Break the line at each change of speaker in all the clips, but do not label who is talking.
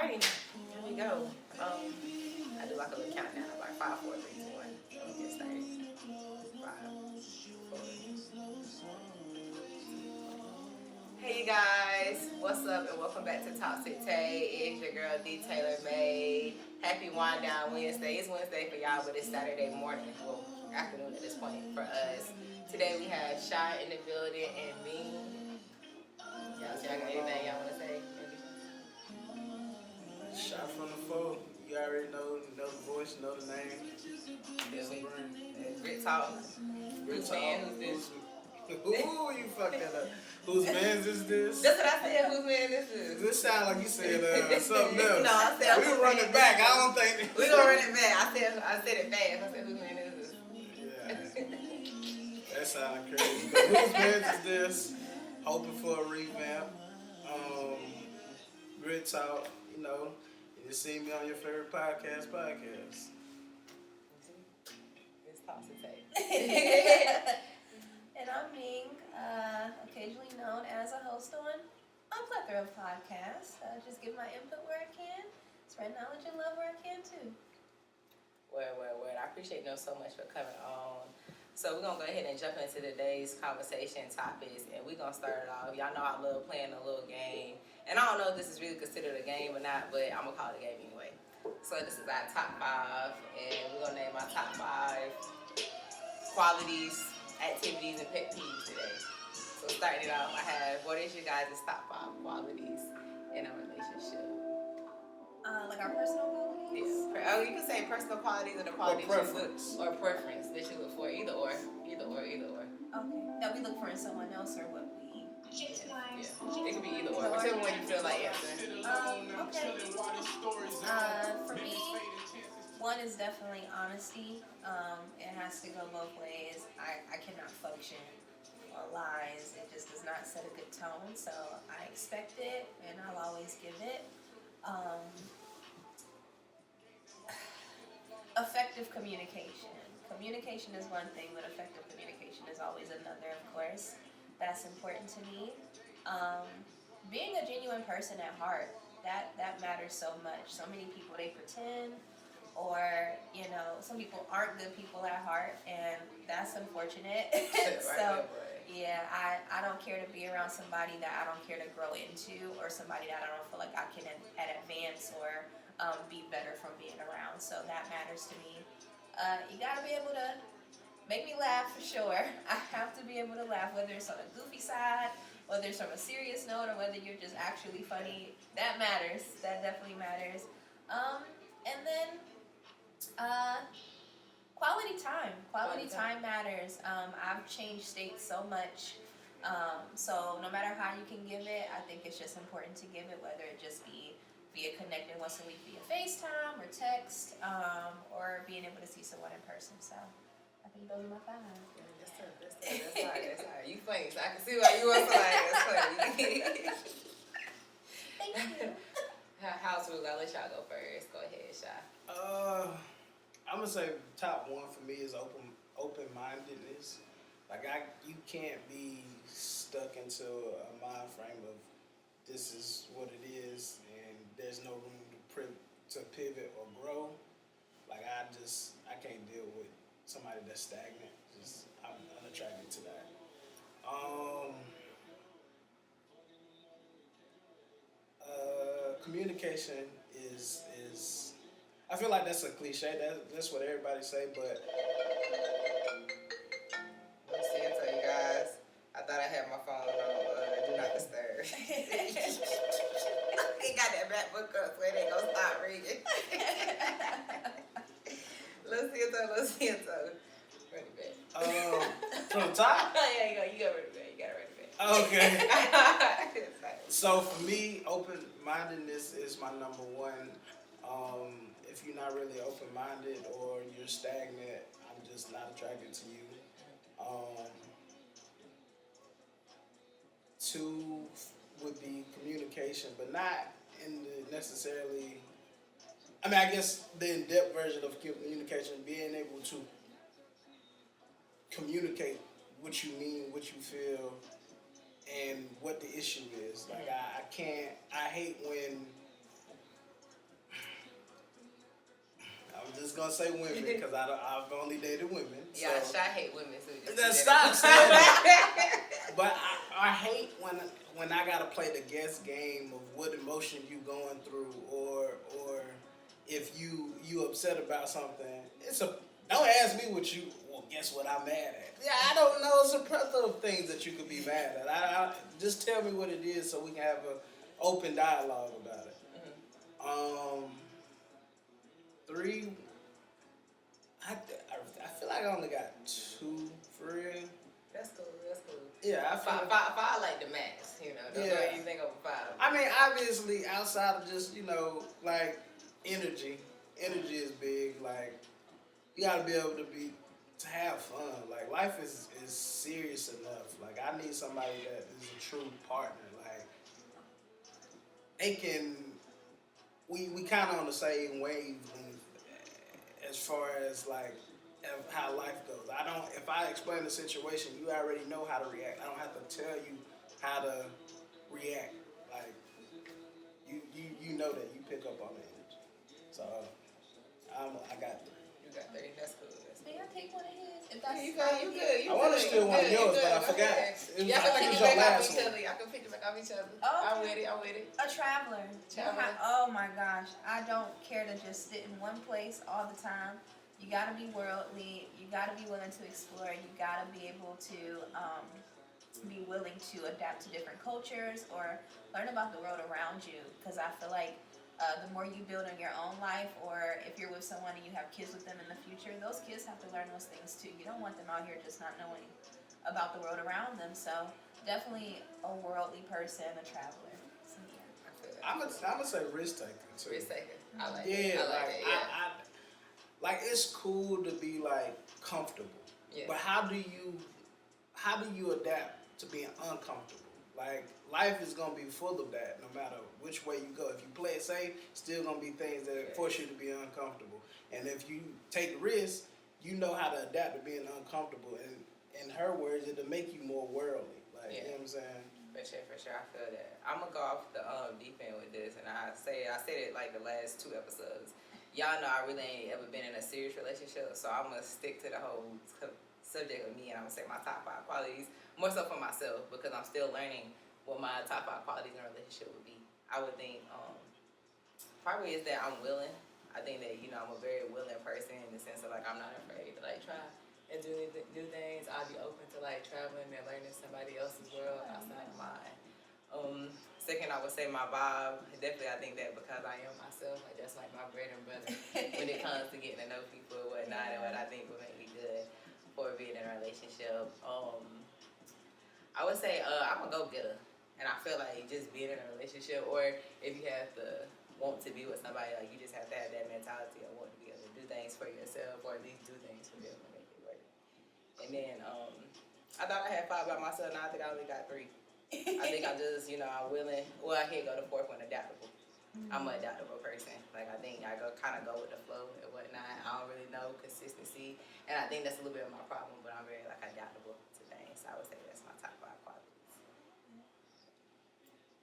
Alrighty, here we go. I do like a little countdown, like 5, 4, 3, 2, 1. Let me get started. 5, 4. Hey you guys, what's up and welcome back to Toxic Tay. It's your girl D Taylor May. Happy Wind Down Wednesday. It's Wednesday for y'all, but it's Saturday morning. Well, afternoon at this point for us. Today we have Shy in the building and me. Y'all got anything y'all want to say?
Shot from the foe. You already know the voice, know the name.
Grit Talk.
Who's
man? Who's this?
Ooh, you fucked that up. Whose man's is this?
That's what I said. Whose man this is?
This sound like you said something else.
No, I said
we'll run it back. I don't think
we gonna run it back. I said it fast. I said whose man is this?
Yeah. That sounded crazy. But whose man's is this? Hoping for a revamp. Grit Talk, you know. You see me on your favorite podcast.
It's Toxic Tay.
And I'm Ming, occasionally known as a host on a plethora of podcasts. Just give my input where I can, spread knowledge and love where I can too.
Well. I appreciate you so much for coming on. So we're going to go ahead and jump into today's conversation topics, and we're going to start it off. Y'all know I love playing a little game, and I don't know if this is really considered a game or not, but I'm going to call it a game anyway. So this is our top 5, and we're going to name our top 5 qualities, activities, and pet peeves today. So starting it off, I have, what is your guys' top 5 qualities in a relationship?
Like our personal qualities?
Yeah. Oh, you can say personal qualities or the qualities you look, or preference that you look for. Either or.
Okay. That we look for in someone else or what we...
Yeah. It could be either or. Whichever one you feel like answering.
Okay. For me, one is definitely honesty. It has to go both ways. I cannot function on lies. It just does not set a good tone. So I expect it, and I'll always give it. Effective communication. Communication is one thing, but effective communication is always another, of course. That's important to me. Being a genuine person at heart, that matters so much. So many people, they pretend, or, some people aren't good people at heart, and that's unfortunate. So, yeah, I don't care to be around somebody that I don't care to grow into, or somebody that I don't feel like I can advance or be better from being around. So that matters to me. You gotta be able to make me laugh for sure. I have to be able to laugh, whether it's on a goofy side, whether it's from a serious note, or whether you're just actually funny. That matters. That definitely matters. And then quality time. Quality time matters. I've changed states so much. So no matter how you can give it, I think it's just important to give it, whether it just be via connected once a week via FaceTime or text, or being able to see someone in person. So I think those are my 5.
That's hard. You funny, so I can see why you were like, that's funny.
Thank you.
House rules, I'll let y'all go first. Go ahead, Shy.
I'm gonna say top 1 for me is open-mindedness. Like you can't be stuck into a mind frame of this is what it is and there's no room to pivot or grow. Like I can't deal with somebody that's stagnant. I'm unattracted to that. Communication is I feel like that's a cliche. That's what everybody say, but
Let me see it to you guys. I thought I had my phone on do not disturb. He got that MacBook up so it ain't gonna stop ringing. Let's see it. Run it back.
from the top.
Yeah, you got it ready back.
Okay.
It's fine.
So for me, open-mindedness is my number 1. If you're not really open-minded or you're stagnant, I'm just not attracted to you. 2 would be communication, but not in the necessarily. I mean, I guess the in-depth version of communication, being able to communicate what you mean, what you feel, and what the issue is. Like I hate when gonna say women because I've only dated women.
Yeah,
so.
I hate women too.
Stop saying that. But I hate when I gotta play the guess game of what emotion you going through, or if you upset about something. Don't ask me what you. Well, guess what I'm mad at. Yeah, I don't know. It's a plethora of things that you could be mad at. I just tell me what it is so we can have an open dialogue about it.
Mm-hmm.
3. I feel like I only got 2 for real.
That's cool. That's cool.
Yeah, I feel
Five like the max. You know, don't
Yeah.
go anything over 5.
I mean, obviously, outside of just, like, energy is big. Like, you gotta be able to have fun. Like, life is serious enough. Like, I need somebody that is a true partner. Like, we kind of on the same wavelength as far as, like, how life goes. If I explain the situation, you already know how to react. I don't have to tell you how to react. Like, you know that you pick up on the energy. So, I got 3.
You got 3. That's cool.
May I take one of his? If that's
You good.
I want to steal one of yours, but I forgot.
Y'all can pick it back off each other. Y'all can pick it back off each other.
Oh,
I'm with it.
A traveler.
Traveler.
Oh my gosh. I don't care to just sit in one place all the time. You gotta be worldly. You gotta be willing to explore. You gotta be able to be willing to adapt to different cultures or learn about the world around you. Because I feel like the more you build in your own life, or if you're with someone and you have kids with them in the future, those kids have to learn those things too. You don't want them out here just not knowing about the world around them. So definitely a worldly person, a traveler. So yeah.
I'm gonna say risk taker too.
Risk taker. I like
Yeah,
it. I like it. Yeah.
Like, it's cool to be, like, comfortable.
Yeah.
But how do you adapt to being uncomfortable? Like, life is gonna be full of that no matter which way you go. If you play it safe, still gonna be things that force you to be uncomfortable. And if you take risks, you know how to adapt to being uncomfortable. And in her words, it'll make you more worldly. Like, you know what I'm saying?
For sure, I feel that. I'm gonna go off the deep end with this, and I said it like the last 2 episodes. Y'all know I really ain't ever been in a serious relationship, so I'm gonna stick to the whole subject of me, and I'm gonna say my top 5 qualities, more so for myself, because I'm still learning what my top 5 qualities in a relationship would be. I would think probably is that I'm willing. I think that, I'm a very willing person in the sense of, like, I'm not afraid to, like, try and do things. I'll be open to, like, traveling and learning somebody else's world outside of mine. Second, I would say my vibe. Definitely, I think that because I am myself, like, that's like my bread and butter when it comes to getting to know people and whatnot, and what I think would make me good for being in a relationship. I would say I'm a go-getter, and I feel like just being in a relationship, or if you have to want to be with somebody, like, you just have to have that mentality of wanting to be able to do things for yourself, or at least do things for them to make it work. And then I thought I had 5 by myself, now I think I only got 3. I think I'm just, I'm willing. Well, I can't go the 4th one, adaptable. I'm an adaptable person. Like, I think I kind of go with the flow and whatnot. I don't really know consistency, and I think that's a little bit of my problem. But I'm very, like, adaptable to things. So I would say that's my top 5 qualities.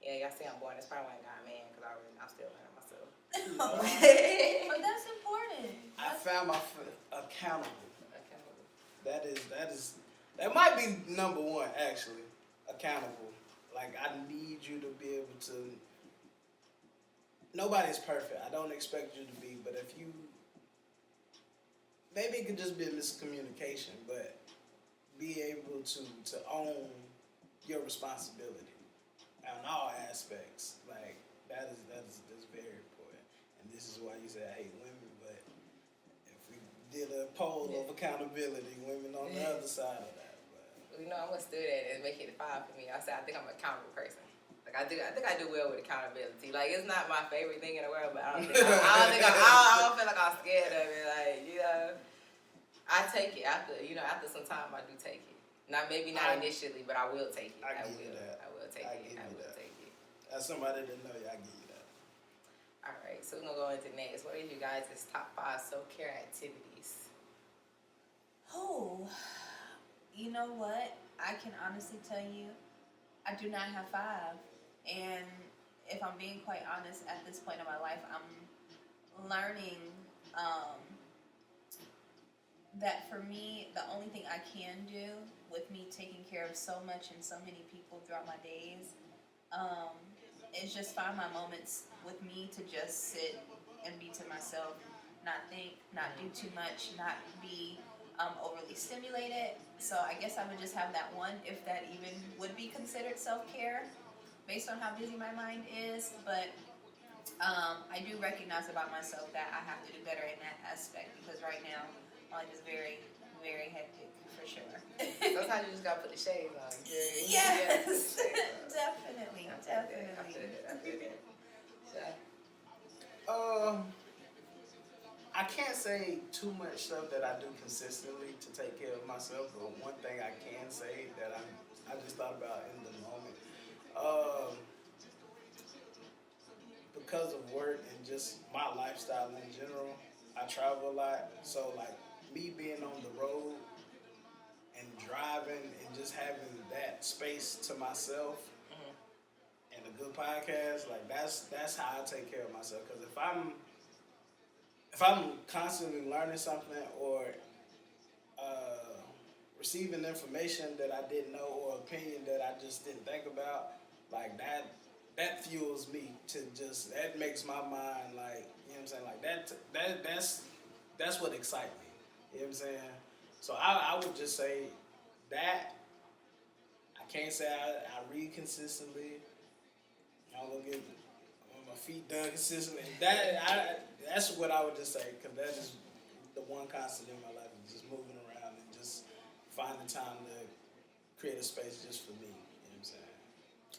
Yeah, y'all see I'm born. That's probably why I got a man, because I'm still learning myself.
But that's important.
I found my accountable.
Accountable.
That might be number 1, actually. Accountable. Like, I need you to be able to. Nobody's perfect. I don't expect you to be, but if you. Maybe it could just be a miscommunication, but be able to own your responsibility on all aspects. Like, that is very important. And this is why you say I hate women, but if we did a poll of accountability, women on the other side of that.
I'm gonna do that and make it a 5 for me. I think I'm an accountable person. Like, I think I do well with accountability. Like, it's not my favorite thing in the world, but I don't feel like I'm scared of it. Like, I take it after some time. I do take it. Not initially, but I will take it. I will take it.
As somebody that know you, I give you that.
All right, so we're gonna go into next. What are you guys' top 5 self-care activities?
Oh. You know what? I can honestly tell you, I do not have 5. And if I'm being quite honest, at this point in my life, I'm learning that for me, the only thing I can do with me taking care of so much and so many people throughout my days, is just find my moments with me to just sit and be to myself, not think, not do too much, not be overly stimulated. So I guess I would just have that one, if that even would be considered self-care, based on how busy my mind is. But I do recognize about myself that I have to do better in that aspect, because right now my life is very, very hectic for sure.
Sometimes you just gotta put the shades on.
Yes, definitely,
I
definitely.
feel that. Shy?
I can't say too much stuff that I do consistently to take care of myself, but one thing I can say that I just thought about in the moment, because of work and just my lifestyle in general, I travel a lot. So like me being on the road and driving and just having that space to myself and a good podcast, like that's how I take care of myself. Because if I'm constantly learning something or receiving information that I didn't know or opinion that I just didn't think about, like that fuels me to just, that makes my mind, like, you know what I'm saying, like that's what excites me. You know what I'm saying? So I would just say that. I can't say I read consistently. I don't get my feet done consistently. That's what I would just say, because that is the one constant in my life, is just moving around and just finding time to create a space just for me. You know what I'm saying?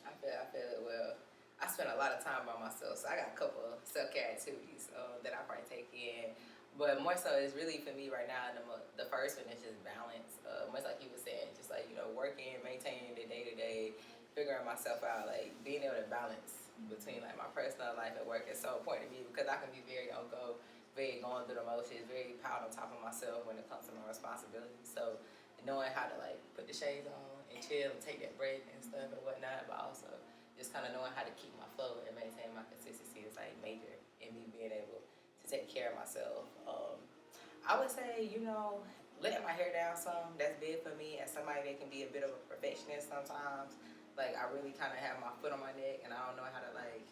I feel it well. I spend a lot of time by myself, so I got a couple of self-care activities that I probably take in. But more so, it's really for me right now, the first one is just balance. Much like you were saying, just like, working, maintaining the day-to-day, figuring myself out, like being able to balance between like my personal life and work is so important to me, because I can be very on go, very going through the motions, very proud on top of myself when it comes to my responsibilities. So knowing how to like put the shades on and chill and take that break and stuff and whatnot, but also just kind of knowing how to keep my flow and maintain my consistency is like major in me being able to take care of myself. I would say, letting my hair down some, that's big for me, as somebody that can be a bit of a perfectionist sometimes. Like, I really kind of have my foot on my neck, and I don't know how to like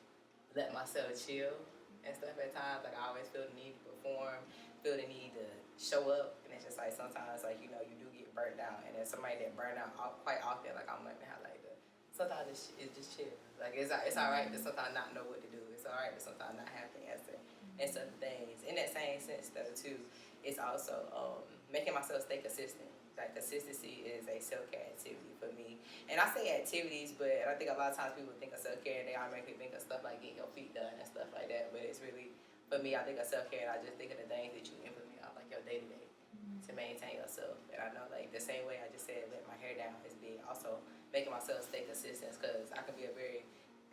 let myself chill and stuff at times. Like, I always feel the need to perform, feel the need to show up, and it's just like sometimes, like, you do get burnt out, and as somebody that burnt out quite often, like, I'm learning how like to, sometimes it's just chill. Like, it's all right to sometimes not know what to do. It's all right to sometimes not have the answer and certain things. In that same sense, though, too, it's also making myself stay consistent. Like, consistency is a self-care activity for me. And I say activities, but I think a lot of times people think of self-care and they automatically think of stuff like getting your feet done and stuff like that. But it's really, for me, I think of self-care and I just think of the things that you implement on like your day-to-day to maintain yourself. And I know, like, the same way I just said, letting my hair down is big. Also making myself stay consistent, because I can be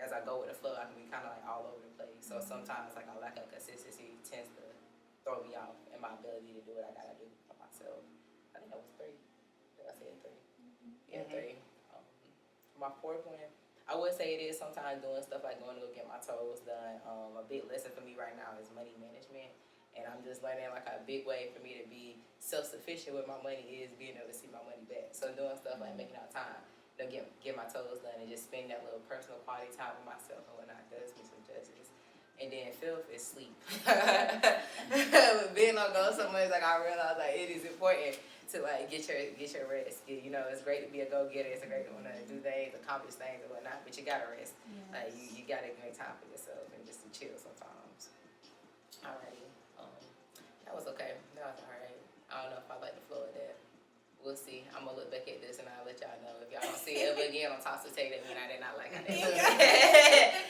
as I go with the flow, I can be kind of like all over the place. So sometimes, like, a lack of consistency tends to throw me off in my ability to do what I gotta do for myself. I think that was 3. I think I said 3. Yeah, 3. My fourth one, I would say it is sometimes doing stuff like going to go get my toes done. A big lesson for me right now is money management. And I'm just learning, like, a big way for me to be self-sufficient with my money is being able to see my money back. So doing stuff like making out time to get my toes done and just spend that little personal quality time with myself and whatnot does me some justice. And then 5th is sleep. Being on go so much, like, I realize, like, it is important to like get your rest. It's great to be a go-getter. It's great to want to do things, accomplish things and whatnot, but you gotta rest.
Yes.
Like, you gotta make time for yourself and just to chill sometimes. Alrighty. That was okay. That was alright. I don't know if I like the flow of that. We'll see. I'm gonna look back at this and I'll let y'all know. If y'all don't see it ever again on Toss to Take, that mean I did not like how that.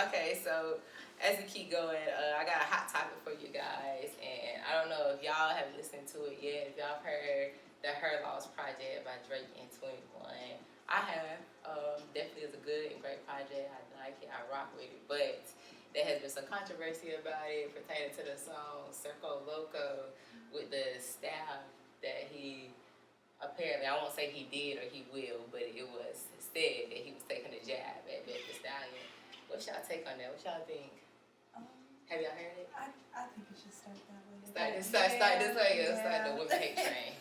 Okay, so as we keep going, I got a hot topic for you guys, and I don't know if y'all have listened to it yet. If y'all heard the Her Loss Project by Drake in 21, I have. Definitely is a good and great project. I like it. I rock with it, but there has been some controversy about it pertaining to the song Circo Loco with the style that he apparently, I won't say he did or he will, but it was said that he was taking a jab at Megan Thee Stallion. What's y'all take on that? What y'all think? Have y'all heard it?
I think it should start that way.
Start this way. Yeah. Start the women hate train.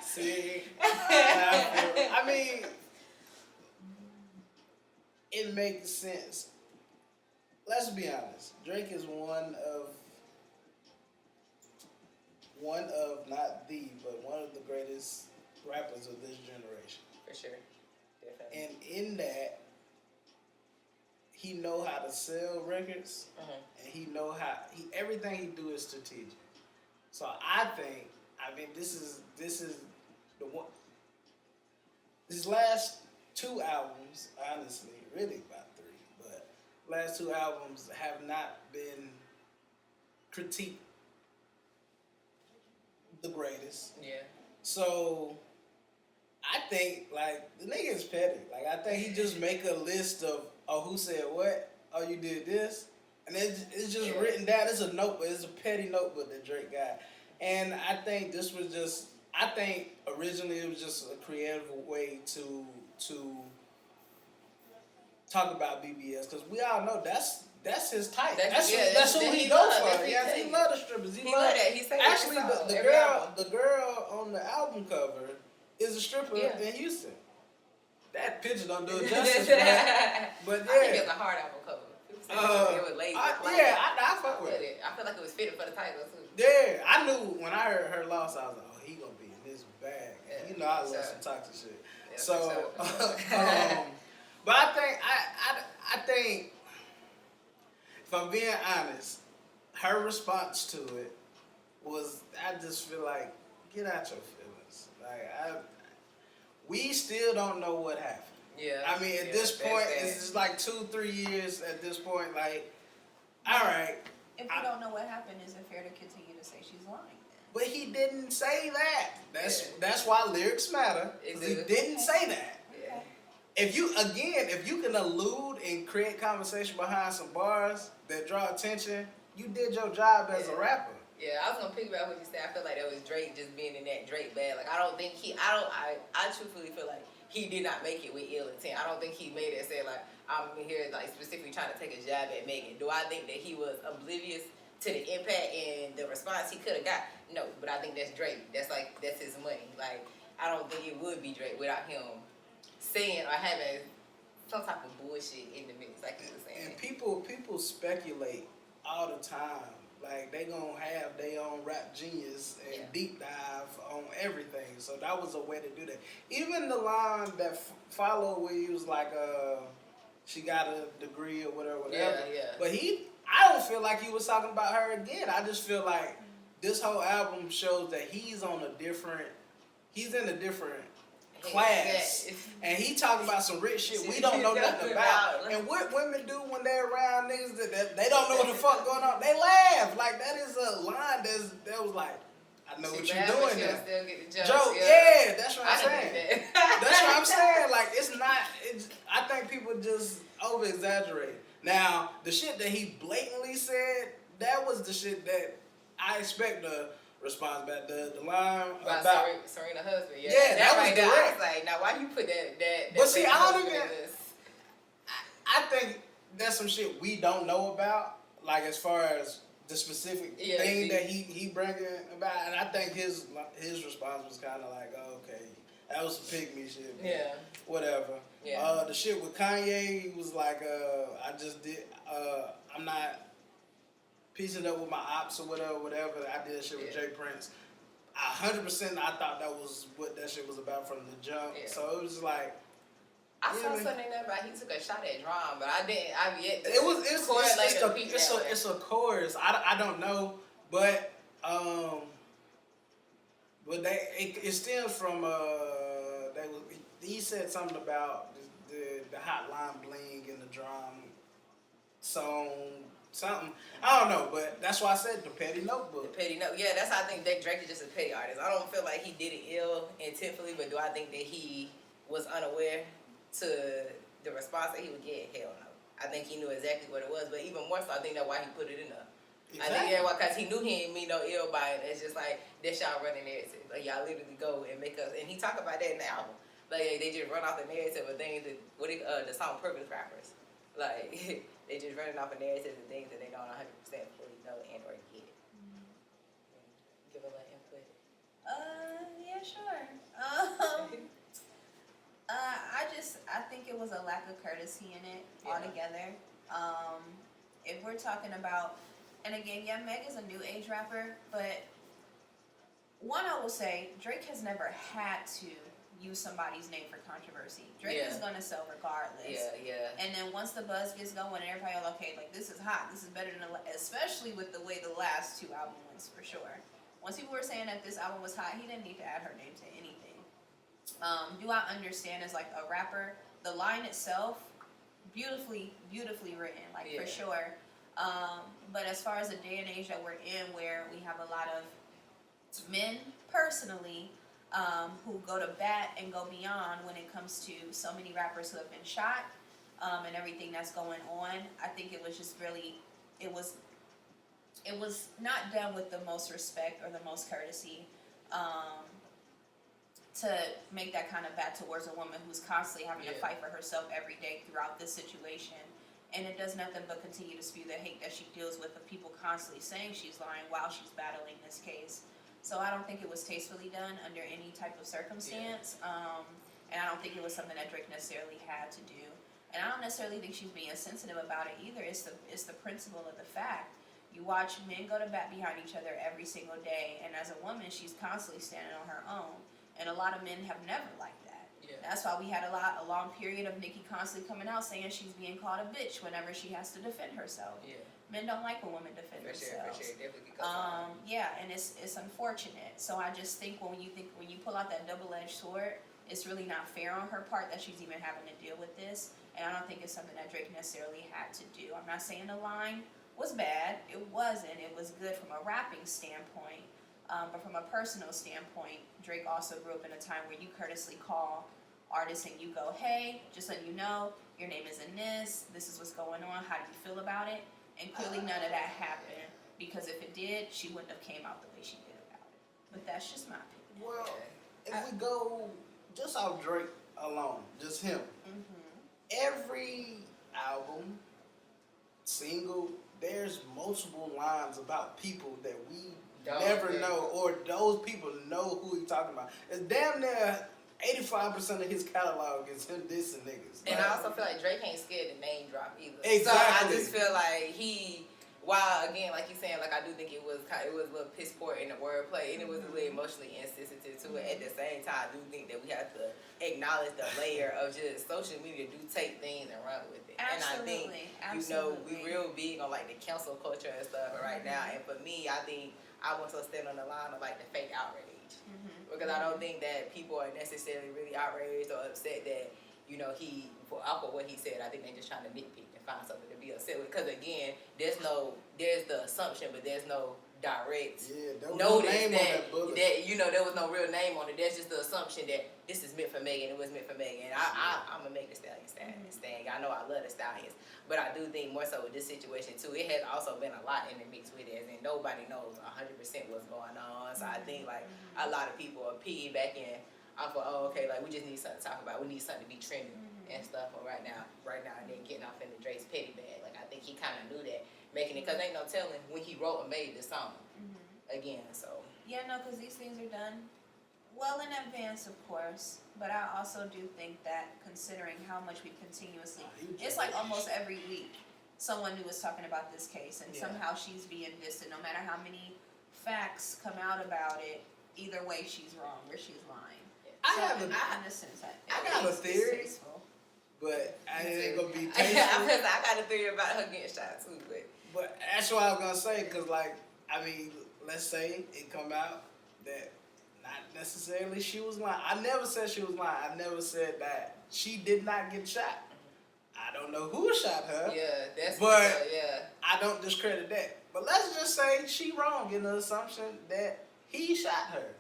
See, I mean, it makes sense. Let's be honest. Drake is one of not the, but one of the greatest rappers of this generation.
For sure, definitely.
And in that, he know how to sell records, and he know how everything he do is strategic. So I mean, this is the one. His last 2 albums, honestly, really about 3, but last 2 albums have not been critiqued the greatest.
Yeah.
So I think like the nigga is petty. Like I think he just make a list of who said what. Oh, you did this, and it's just written down. It's a notebook. It's a petty notebook that Drake got. And I think this was just. I think originally it was just a creative way to talk about BBS because we all know that's his type. That's who he goes for. He love the strippers. He love that. He actually the girl on the album cover is a stripper in Houston. That picture don't do it justice, but
I think it's a hard album cover. It was lazy.
I fuck with it.
I feel like it was fitted for the title too.
Yeah, I knew when I heard her loss, I was like, oh, he gonna be in this bag.
Yeah,
you know, I love some toxic shit.
Yeah,
so, but I think, if I'm being honest, her response to it was, I just feel like, get out your feelings. Like, we still don't know what happened.
Yeah.
I mean, at this point, it's just like 2-3 years at this point. Like, all right.
If we don't know what happened, is it fair to continue to say she's lying then?
But he didn't say that. That's why lyrics matter. He didn't say that.
Yeah.
If you can allude and create conversation behind some bars that draw attention, you did your job as a rapper.
Yeah, I was gonna piggyback what you said. I feel like that was Drake just being in that Drake bag. Like I truthfully feel like he did not make it with ill intent. I don't think he made it say like I'm here like specifically trying to take a jab at Megan. Do I think that he was oblivious to the impact and the response he could have got? No, but I think that's Drake. That's his money. Like I don't think it would be Drake without him saying or having some type of bullshit in the mix, like he was saying.
And people speculate all the time. Like, they gonna have their own rap genius and deep dive on everything. So that was a way to do that. Even the line that followed where he was like, she got a degree or whatever.
Yeah.
But I don't feel like he was talking about her again. I just feel like this whole album shows that he's in a different class. And he talking about some rich shit we don't know nothing about. And what women do when they're around niggas that they don't know what the fuck going on, they laugh. Like, that is a line that was like, I know what you're doing now.
Still get the
joke, that's what I'm saying. That's what I'm saying. Like, I think people just over exaggerate. Now, the shit that he blatantly said, that was the shit that I expect the response back. The line about
Serena husband. Yeah,
that was direct.
I was like, now why you put that
but see, I don't even. I think that's some shit we don't know about. Like, as far as the specific thing that he bringing about, and I think his response was kind of like, oh, okay, that was some pygmy shit. Whatever. Yeah. The shit with Kanye, he was like, I'm not piecing up with my ops or whatever. I did shit with Jay Prince. 100% I thought that was what that shit was about from the jump. Yeah. So it was like,
I saw something there about he took a shot at Drum, but I've yet to
it's a chorus. I don't know, but it stems from he said something about the hotline bling in the Drum song. Something. I don't know, but that's why I said the petty notebook.
The petty note. Yeah, that's how I think that Drake is just a petty artist. I don't feel like he did it ill intentfully, but do I think that he was unaware to the response that he would get? Hell no. I think he knew exactly what it was, but even more so, I think that's why he put it in there. Exactly. I think because he knew he didn't mean no ill by it. It's just like, that's y'all running narrative. Like, y'all literally go and make us, and he talk about that in the album. Like, they just run off the narrative of things that, the song Purpose Rappers. Like, They just running off of narratives and things that they don't 100% fully know and or get. Give a little input.
Yeah, sure. I think it was a lack of courtesy in it altogether. If we're talking about, and again, yeah, Meg is a new age rapper, but one I will say, Drake has never had to use somebody's name for controversy. Drake is gonna sell regardless.
Yeah.
And then once the buzz gets going and everybody like, okay, like this is hot, this is better than especially with the way the last two albums went for sure. Once people were saying that this album was hot, he didn't need to add her name to anything. Do I understand as like a rapper, the line itself, beautifully written, like for sure. But as far as the day and age that we're in, where we have a lot of men personally who go to bat and go beyond when it comes to so many rappers who have been shot and everything that's going on, I think it was just really, it was not done with the most respect or the most courtesy to make that kind of bat towards a woman who's constantly having to fight for herself every day throughout this situation. And it does nothing but continue to spew the hate that she deals with of people constantly saying she's lying while she's battling this case. So I don't think it was tastefully done under any type of circumstance. And I don't think it was something that Drake necessarily had to do. And I don't necessarily think she's being sensitive about it either. It's the principle of the fact. You watch men go to bat behind each other every single day, and as a woman, she's constantly standing on her own. And a lot of men have never liked that. Yeah. That's why we had a long period of Nicki constantly coming out saying she's being called a bitch whenever she has to defend herself. Yeah. Men don't like when women defend themselves. For sure, definitely. Yeah, and it's unfortunate. So I just think when you pull out that double-edged sword, it's really not fair on her part that she's even having to deal with this. And I don't think it's something that Drake necessarily had to do. I'm not saying the line was bad. It wasn't. It was good from a rapping standpoint. But from a personal standpoint, Drake also grew up in a time where you courteously call artists and you go, hey, just letting you know, your name is in this is what's going on, how do you feel about it? And clearly none of that happened, because if it did, she wouldn't have came out the way she did about it. But that's just my opinion.
Well, if we go just off Drake alone, just him, every album, single, there's multiple lines about people that we never know, or those people know who he's talking about. It's damn near 85% of his catalog is him dissing niggas.
And I also feel like Drake ain't scared to name drop either.
Exactly.
So I just feel like while again, like you saying, like I do think it was a little piss poor in the wordplay, and it was a little emotionally insensitive to it. At the same time, I do think that we have to acknowledge the layer of just social media do take things and run with it.
Absolutely.
And I think, we real big on like the cancel culture and stuff right now. And for me, I think I want to stand on the line of like the fake outrage. Because I don't think that people are necessarily really outraged or upset that, off of what he said. I think they're just trying to nitpick and find something to be upset with. Because again, there's the assumption, but there's no direct notice that there was no real name on it. There's just the assumption that this is meant for Megan. It was meant for Megan. I'm gonna make the Stallion stand. I know I love the Stallions, but I do think more so with this situation too. It has also been a lot in the mix with it, and nobody knows 100% what's going on. So I think like a lot of people are piggybacking off of, like we just need something to talk about. We need something to be trending and stuff. But right now, and then getting off into Drake's petty bag. Like I think he kind of knew that, making it, because ain't no telling when he wrote and made this song. Again, so.
Yeah, no, because these things are done well in advance, of course. But I also do think that considering how much we continuously, it's like almost every week, someone new is talking about this case, and somehow she's being distant. No matter how many facts come out about it, either way she's wrong or she's lying.
I have a theory, but I ain't gonna be tasteful.
I got a theory about her getting shot too,
but that's what I was gonna say, because let's say it come out that not necessarily she was lying. I never said she was lying. I never said that she did not get shot. I don't know who shot her. I don't discredit that. But let's just say she wrong in the assumption that he shot her.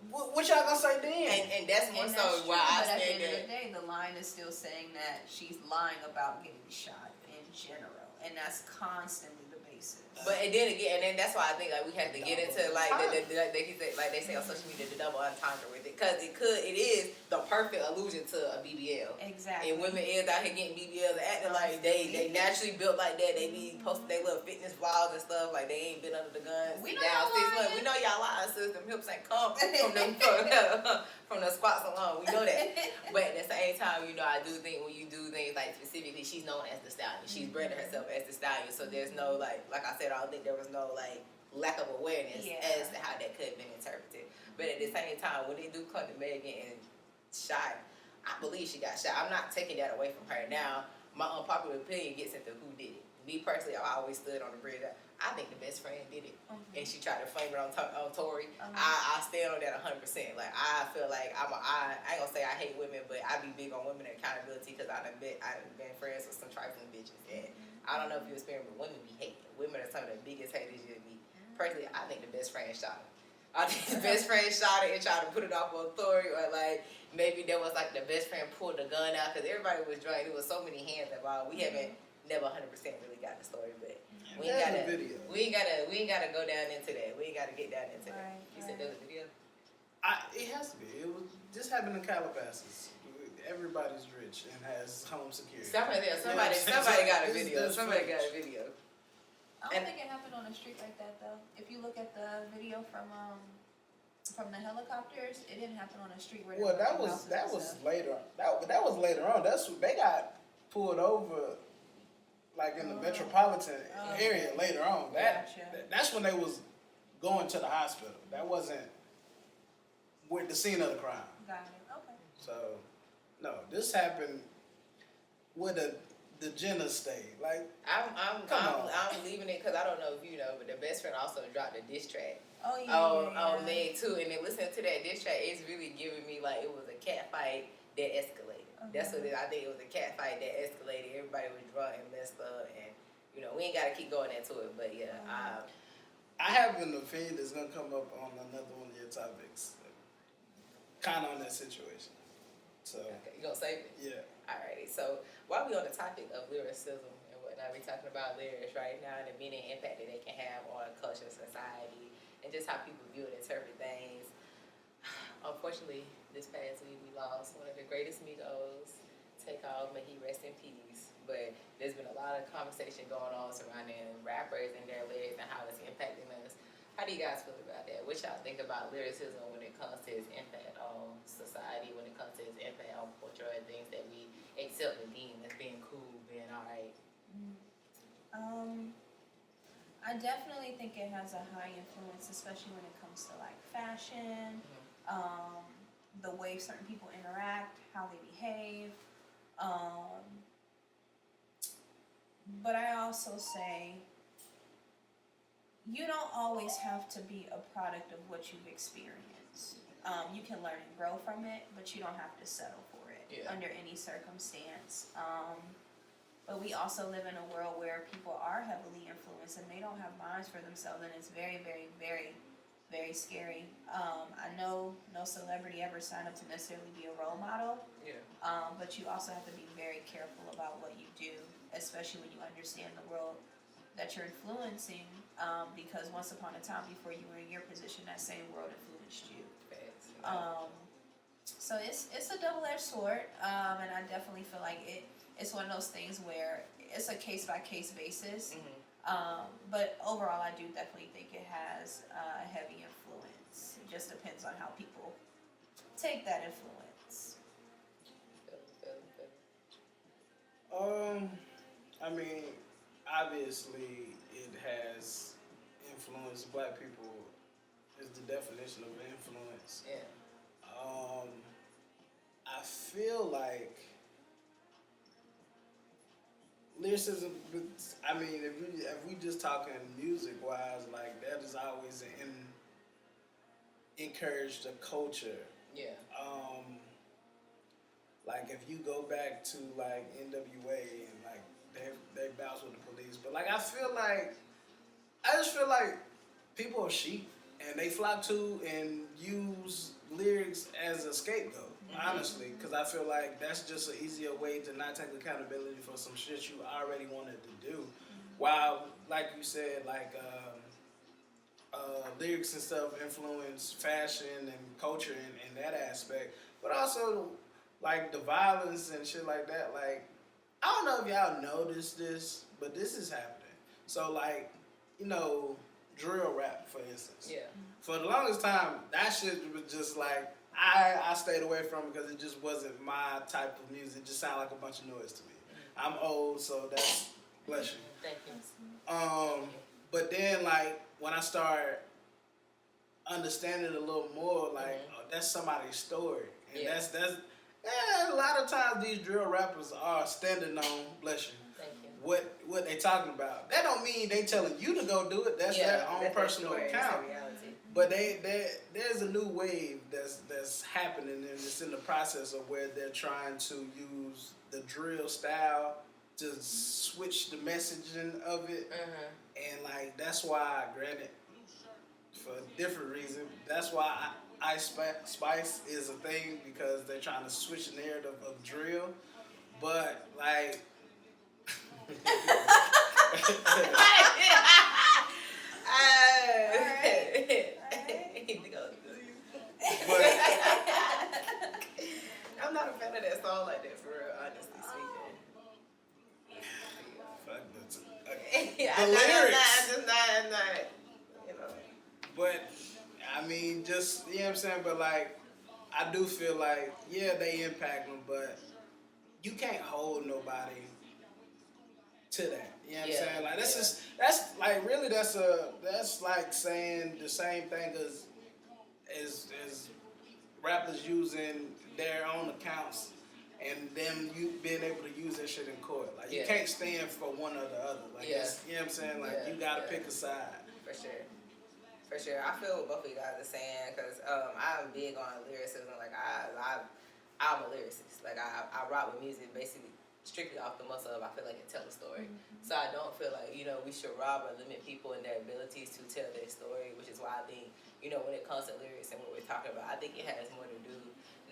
What y'all gonna say then?
And that's more so why I
said that. But at the end
that.
of the day, the line is still saying that she's lying about getting shot in general, and that's constantly the basis.
But and then that's why I think like we have to get into like they say on social media, the double entendre with it. because it is the perfect allusion to a BBL.
Exactly.
And women is out here getting BBLs and acting like they naturally built like that. They be posting their little fitness vlogs and stuff like they ain't been under the gun.
We know
down
y'all
6 months.
lying.
We know y'all lying, sis. Them hips ain't come from the squats alone. We know that. But at the same time, I do think when you do things like specifically, she's known as the stallion. She's branded herself as the stallion. So there's no like I said, I don't think there was no like lack of awareness as to how that could have been interpreted. But at the same time, when they do come to Megan and shot, I believe she got shot. I'm not taking that away from her. Now, my unpopular opinion gets into who did it. Me personally, I always stood on the bridge. I think the best friend did it, and she tried to flame it on Tori. I stand on that 100%. Like I feel like I ain't gonna say I hate women, but I be big on women accountability because I've been friends with some trifling bitches, and I don't know if you experience, but women be hating. Women are some of the biggest haters you'll meet. Personally, I think the best friend shot her. I think the best friend shot it and tried to put it off on Tori, or like maybe there was like the best friend pulled the gun out because everybody was drunk. There was so many hands involved. We haven't never 100% really got the story, but we ain't gotta go down into that. We ain't gotta get down into that. You said there was a video.
It has to be. It was just happened in Calabasas. Everybody's rich and has home security.
Somebody got a video. Somebody got a video.
I don't think it happened on a street like that though. If you look at the video from the helicopters, it didn't happen on a street where.
Well, that was later. That was later on. They got pulled over, like in the metropolitan area later on. That's when they was going to the hospital. That wasn't with the scene of the crime.
Got it. Okay.
So, no, this happened with the Jenna state. Like,
I'm leaving it because I don't know if you know, but the best friend also dropped a diss track.
Oh yeah.
On Meg too, and then listening to that diss track, it's really giving me like it was a cat fight that escalated. That's what it is. I think it was a cat fight that escalated. Everybody was drunk and messed up, and we ain't got to keep going into it. But yeah,
I have an opinion that's gonna come up on another one of your topics, kind of on that situation. So
okay, you gonna save it?
Yeah.
Alrighty. So while we on the topic of lyricism and whatnot, we talking about lyrics right now and the meaning and impact that they can have on culture, society, and just how people view and interpret things. Unfortunately, this past week we lost one of the greatest Migos. Takeoff, may he rest in peace. But there's been a lot of conversation going on surrounding rappers and their lyrics and how it's impacting us. How do you guys feel about that? What y'all think about lyricism when it comes to its impact on society, when it comes to its impact on culture and things that we accept and deem as being cool, being alright?
I definitely think it has a high influence, especially when it comes to like fashion, the way certain people interact, how they behave. But I also say you don't always have to be a product of what you've experienced. You can learn and grow from it, but you don't have to settle for it under any circumstance. But we also live in a world where people are heavily influenced and they don't have minds for themselves, and it's very, very, very, very scary. I know no celebrity ever signed up to necessarily be a role model, but you also have to be very careful about what you do, especially when you understand the world that you're influencing, because once upon a time, before you were in your position, that same world influenced you. So it's a double-edged sword, and I definitely feel like it's one of those things where it's a case-by-case basis. But overall, I do definitely think it has a heavy influence. It just depends on how people take that influence.
I mean, obviously it has influenced black people. Is the definition of influence. I feel like lyricism, I mean, if we just talking music wise, like that is always encouraged the culture. Like if you go back to like NWA and like they bounce with the police, but like I just feel like people are sheep and they flock to and use lyrics as a scapegoat. Honestly, because I feel like that's just an easier way to not take accountability for some shit you already wanted to do. While, like you said, like lyrics and stuff influence fashion and culture in that aspect, but also like the violence and shit like that. Like, I don't know if y'all noticed this, but this is happening. So like, you know, drill rap, for instance.
Yeah.
For the longest time, that shit was just like I stayed away from it because it just wasn't my type of music. It just sounded like a bunch of noise to me. I'm old, so that's bless you.
Thank you.
But then like when I start understanding it a little more, like oh, that's somebody's story, and
Yeah.
that's a lot of times these drill rappers are standing on bless you.
Thank you.
What they talking about. That don't mean they telling you to go do it. That's their own
that's
personal
their story,
account.
that's their reality.
But there's a new wave that's happening, and it's in the process of where they're trying to use the drill style to switch the messaging of it, and like that's why, granted, for a different reason, that's why Ice Spice is a thing, because they're trying to switch the narrative of drill, but like. But
I'm not a fan of that song like that, for real, honestly speaking.
fuck
I'm
lyrics.
not, you know.
But I mean, just you know what I'm saying. But like, I do feel like they impact them, but you can't hold nobody to that. You know what I'm saying? Like that's like really that's like saying the same thing as rappers using their own accounts and them you being able to use that shit in court. Like you can't stand for one or the other. Like it's, you know what I'm saying? Like you gotta pick a side.
For sure. For sure. I feel what both of you guys are saying, because I'm big on lyricism. Like I'm a lyricist. Like I rock with music basically strictly off the muscle of I feel like it tell a story. So I don't feel like, you know, we should rob or limit people in their abilities to tell their story, which is why I think, you know, when it comes to lyrics and what we're talking about, I think it has more to do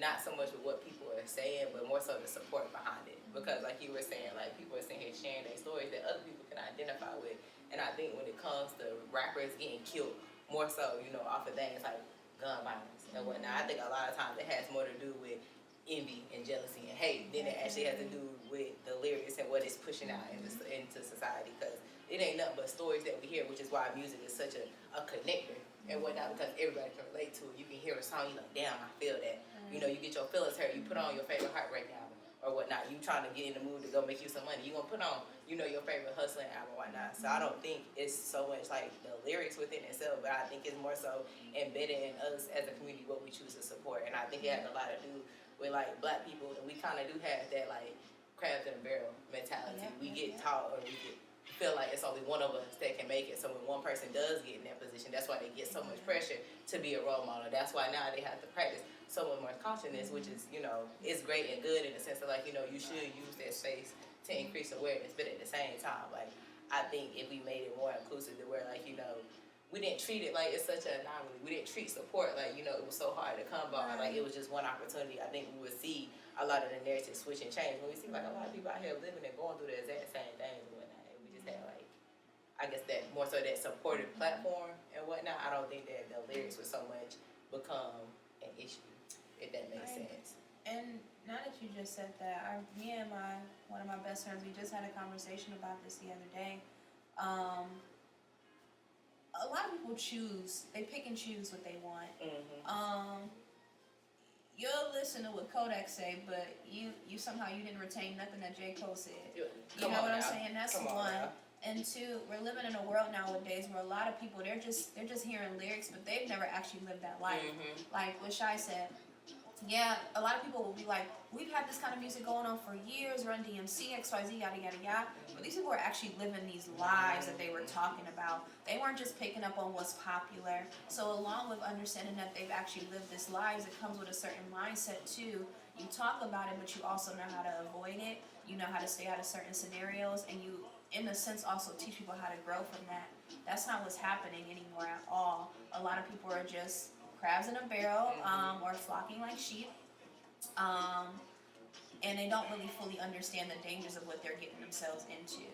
not so much with what people are saying, but more so the support behind it. Because like you were saying, like people are sitting here sharing their stories that other people can identify with. And I think when it comes to rappers getting killed, more so, you know, off of things like gun violence and whatnot, I think a lot of times it has more to do with envy and jealousy and hate than it actually has to do with the lyrics and what it's pushing out into society. Because it ain't nothing but stories that we hear, which is why music is such a connector and whatnot, because everybody can relate to it. You can hear a song, you're like, damn, I feel that. You know, you get your feelings hurt, you put on your favorite Heartbreak album or whatnot. You trying to get in the mood to go make you some money, you gonna put on, you know, your favorite hustling album or whatnot. So I don't think it's so much like the lyrics within itself, but I think it's more so embedded in us as a community what we choose to support. And I think it has a lot to do with like black people, and we kind of do have that like crabs in a barrel mentality. We get taught, or we feel like it's only one of us that can make it. So when one person does get in that position, that's why they get so much pressure to be a role model. That's why now they have to practice so much more consciousness, which is, you know, it's great and good in the sense of like, you know, you should use that space to increase awareness. But at the same time, like, I think if we made it more inclusive to where, like, you know, we didn't treat it like it's such an anomaly. We didn't treat support like, you know, it was so hard to come by. Like, it was just one opportunity. I think we would see a lot of the narrative switch and change. When we see, like, a lot of people out here living and going through the exact same things and whatnot. And we just had, like, I guess that more so that supportive platform and whatnot. I don't think that the lyrics would so much become an issue, if that makes sense.
And now that you just said that, me and one of my best friends, we just had a conversation about this the other day. A lot of people they pick and choose what they want. You'll listen to what Kodak say, but you somehow you didn't retain nothing that J. Cole said. You know what I'm saying? That's one. And two, we're living in a world nowadays where a lot of people they're just hearing lyrics, but they've never actually lived that life. Like what Shai said. Yeah, a lot of people will be like, we've had this kind of music going on for years, Run DMC, XYZ, yada, yada, yada. But these people are actually living these lives that they were talking about. They weren't just picking up on what's popular. So along with understanding that they've actually lived this lives, it comes with a certain mindset too. You talk about it, but you also know how to avoid it. You know how to stay out of certain scenarios, and you, in a sense, also teach people how to grow from that. That's not what's happening anymore at all. A lot of people are just crabs in a barrel, or flocking like sheep, and they don't really fully understand the dangers of what they're getting themselves into.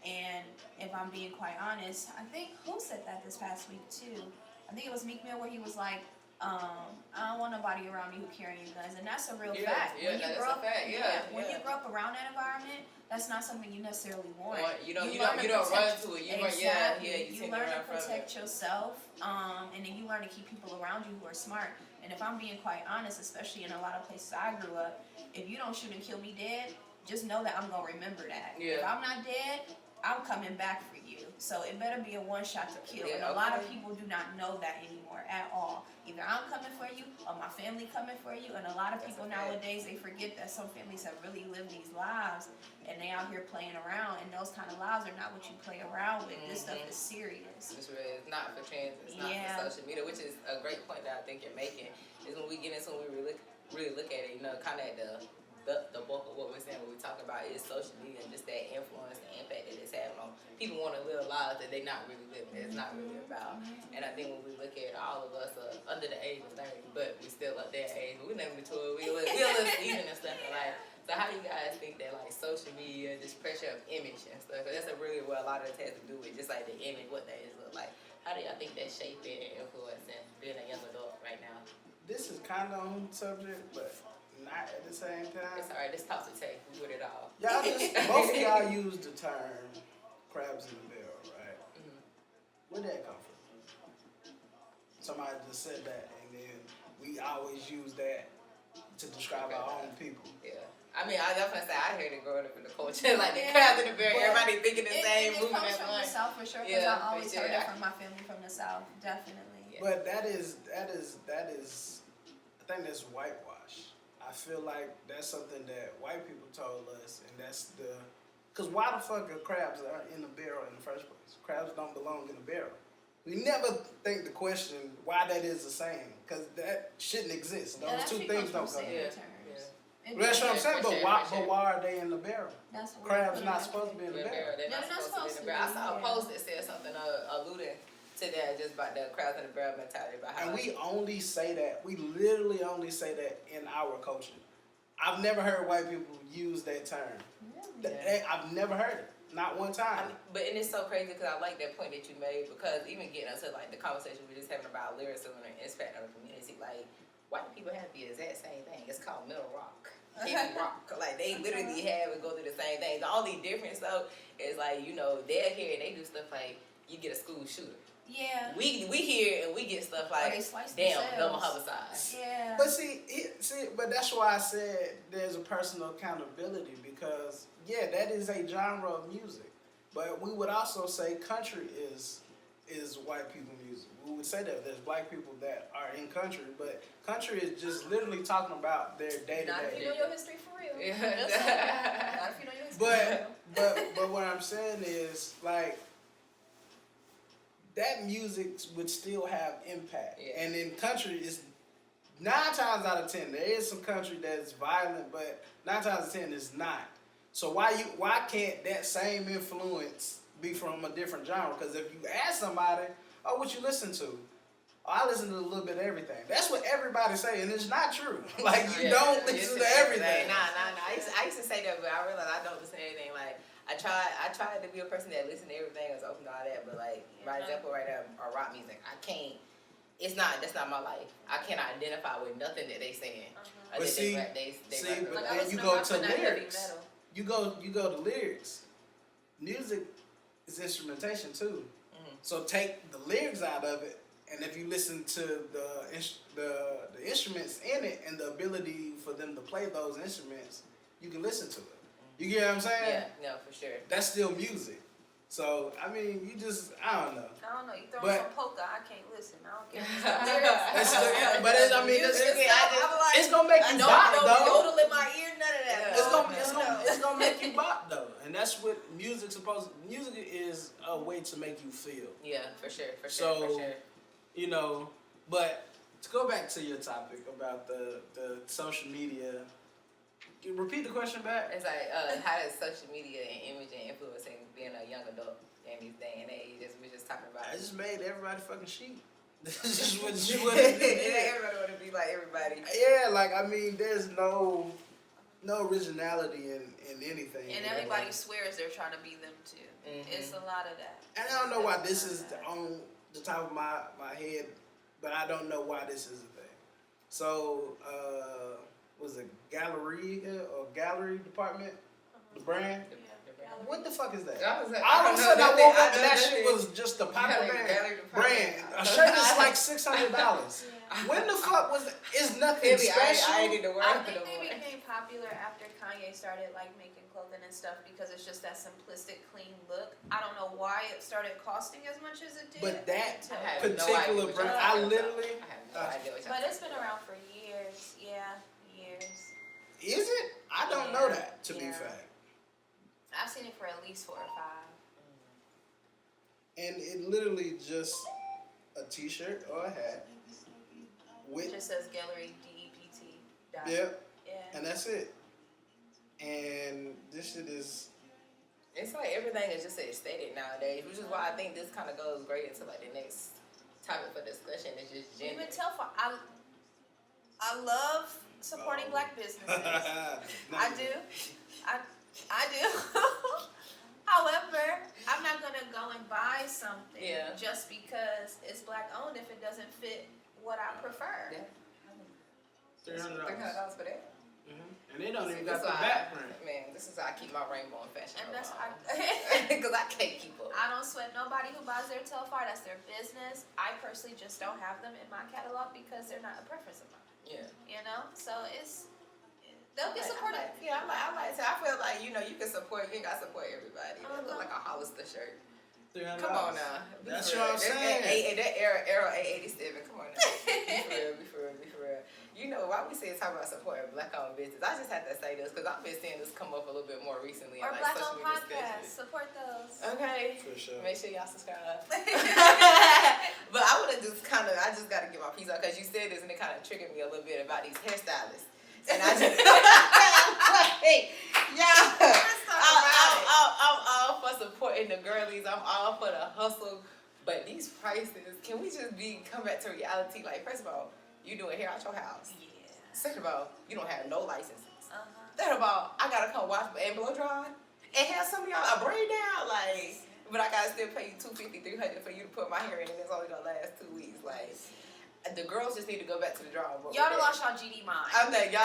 And if I'm being quite honest, I think who said that this past week too? I think it was Meek Mill where he was like, I don't want nobody around me who carrying guns, and that's a real fact.
Yeah, that's a fact.
When you grow up around that environment, that's not something you necessarily want.
You don't
learn
run to it. You
you learn to protect yourself, and then you learn to keep people around you who are smart. And if I'm being quite honest, especially in a lot of places I grew up, if you don't shoot and kill me dead, just know that I'm gonna remember that.
Yeah.
If I'm not dead, I'm coming back for you. So it better be a one shot to kill.
Yeah,
and a lot of people do not know that anymore at all. Either I'm coming for you or my family coming for you. And a lot of people nowadays, they forget that some families have really lived these lives and they out here playing around. And those kind of lives are not what you play around with. This stuff is serious.
It's really not for trans, it's not for social media, which is a great point that I think you're making. Is when we get into when we really look at it, kind of at the bulk of what we're saying, what we're talking about is social media and just that influence and impact that it's having on people want to live lives that they're not really living, that it's not really about. And I think when we look at all of us under the age of 30, but we still up that age, we're never mature, we live even and stuff like. So how do you guys think that like social media, this pressure of image and stuff, cause that's really what a lot of this has to do with, just like the image, what that is look like. How do y'all think that's shaping and influencing being a young adult right now?
This is kind of on subject, but not at the same time.
It's alright, this talk to take with it all.
Y'all just, both of y'all use the term crabs in the barrel, right?
Mm-hmm.
Where'd that come from? Somebody just said that, and then we always use that to describe our own people.
Yeah. I mean, I definitely say I heard it growing up in the culture, like the crabs in the barrel, everybody thinking the same,
It
moving
comes
as
from
one.
the South for sure, because
Yeah,
I always
for
heard
sure.
that from my family from the South, definitely.
Yeah.
But that is, I think that's whitewash. I feel like that's something that white people told us, and that's because why the fuck are crabs in the barrel in the first place? Crabs don't belong in a barrel. We never think to question why that is the same, because that shouldn't exist. Those two things don't go
Yeah.
together.
It
That's what I'm
does.
saying,
For
but
sure,
why,
for sure.
but why are they in the barrel?
That's what
Crabs
we
not
put
supposed to be in the barrel.
They're not supposed to be in the barrel. I saw a
yeah.
post that said something alluding to that, just about the crabs in the barrel mentality, about how
And we only say that, we literally only say that in our culture. I've never heard white people use that term.
Really?
I've never heard it. Not one time.
But and it's so crazy because I like that point that you made, because even getting into like the conversation we were just having about lyricism and impact on the community, like white people have the exact same thing. It's called middle rock. Heavy rock. Like they literally have and go through the same thing. The only difference though is like, they're here and they do stuff like you get a school shooter.
Yeah.
We here and we get stuff
Or they
like
slice
damn,
themselves.
no homicide.
Yeah.
But but that's why I said there's a personal accountability, because that is a genre of music. But we would also say country is white people music. We would say that there's black people that are in country, but country is just literally talking about their day to
Not if you
day.
know your history for real.
Yeah.
Just saying. Not if you know your history for real.
But what I'm saying is like that music would still have impact.
Yeah.
And in country, it's 9 times out of 10 there is some country that's violent, but 9 times out of 10 it's not. So why can't that same influence be from a different genre? Because if you ask somebody, oh, what you listen to? Oh, I listen to a little bit of everything. That's what everybody say, and it's not true. Like you don't listen to everything.
Nah. I used to say that, but I realized I don't listen to anything. Like I tried to be a person that listen to everything, was open to all that. But like, for example, right now, or rock music, I can't. That's not my life. I cannot identify with nothing that they saying.
But see,
but
but then you go to lyrics. You go to lyrics. Music is instrumentation too.
Mm-hmm.
So take the lyrics out of it, and if you listen to the instruments in it and the ability for them to play those instruments, you can listen to it. You get what I'm saying?
Yeah, no, for sure.
That's still music. So I mean, I don't know.
I don't know. You throw
But-
some polka, I can't listen. I don't care.
That's still, but it's, I mean, it's gonna make you
don't
bop
know
though.
yodel in my ear, none of that.
It's gonna make you bop though, and that's what music's supposed. Music is a way to make you feel.
Yeah, for sure.
So, but to go back to your topic about the social media, can you repeat the question back.
It's like, how does social media and image and influencing being a young adult in these day and age, as we just talking about?
I just made everybody fucking sheep. This is what it is.
Everybody want to be like everybody.
Yeah, like I mean, there's no. no originality in anything.
And everybody swears they're trying to be them too. It's a lot of that.
And I don't know why this is on the top of my head, but I don't know why this is a thing. So, was it Galleria or Gallery Department? The brand? What the fuck is that? All of a sudden I woke up and that shit was just a popular brand. A shirt is like $600. When the fuck was it? It's nothing special.
I need to work
I
for
think
the
they
one.
became popular after Kanye started like making clothing and stuff because it's just that simplistic, clean look. I don't know why it started costing as much as it did.
But that
I have no
particular
idea what
brand,
y'all
I
talking
literally.
about. I have no idea what y'all
But it's been
talking
around for years. Yeah, years.
Is it? I don't know
Yeah,
that, to be
yeah.
fair.
I've seen it for at least 4 or 5.
And it literally just a t-shirt or a hat
It
with,
just says Gallery DEPT.
yep,
Yeah.
and that's it. And this shit is,
It's like everything is just aesthetic nowadays, which is why I think this kind of goes great into like the next topic for discussion is just
You
gender.
can tell I love supporting
Oh.
black businesses. I do. I do. However, I'm not gonna go and buy something
Yeah.
just because it's black owned if it doesn't fit what I prefer.
Yeah.
$300.
$300 for that.
And they don't even
This
got the
is why
back print.
Man, this is how I keep my rainbow in fashion.
And that's
because I can't keep up.
I don't sweat nobody who buys their Telfar. That's their business. I personally just don't have them in my catalog because they're not a preference of mine.
Yeah.
You know, so they'll get supported.
I like to. I feel like you can support. You ain't got to support everybody. That look like a Hollister shirt.
$300.
Come on now. Be
That's
for
what I'm
real.
saying.
That Arrow 887. Come on now. Be for real. You know why we say talk about supporting black-owned business? I just have to say this because I've been seeing this come up a little bit more recently.
Or
in, like,
black-owned
social media
podcasts.
spaces.
Support those.
Okay.
For sure.
Make sure y'all subscribe. But I would have just I just got to get my piece out because you said this and it kind of triggered me a little bit about these hairstylists. And I just, hey, yeah, I'm all for supporting the girlies. I'm all for the hustle. But these prices, can we just come back to reality? Like, first of all, you doing hair out your house.
Yeah.
Second of all, you don't have no licenses.
Uh-huh.
Third of all, I gotta come wash and blow dry and have some of y'all a braid down, like. But I gotta still pay you $250, $300 for you to put my hair in, and it's only gonna last 2 weeks. Like, the girls just need to go back to the drawing board.
Y'all done lost y'all GD mind.
I'm like, y'all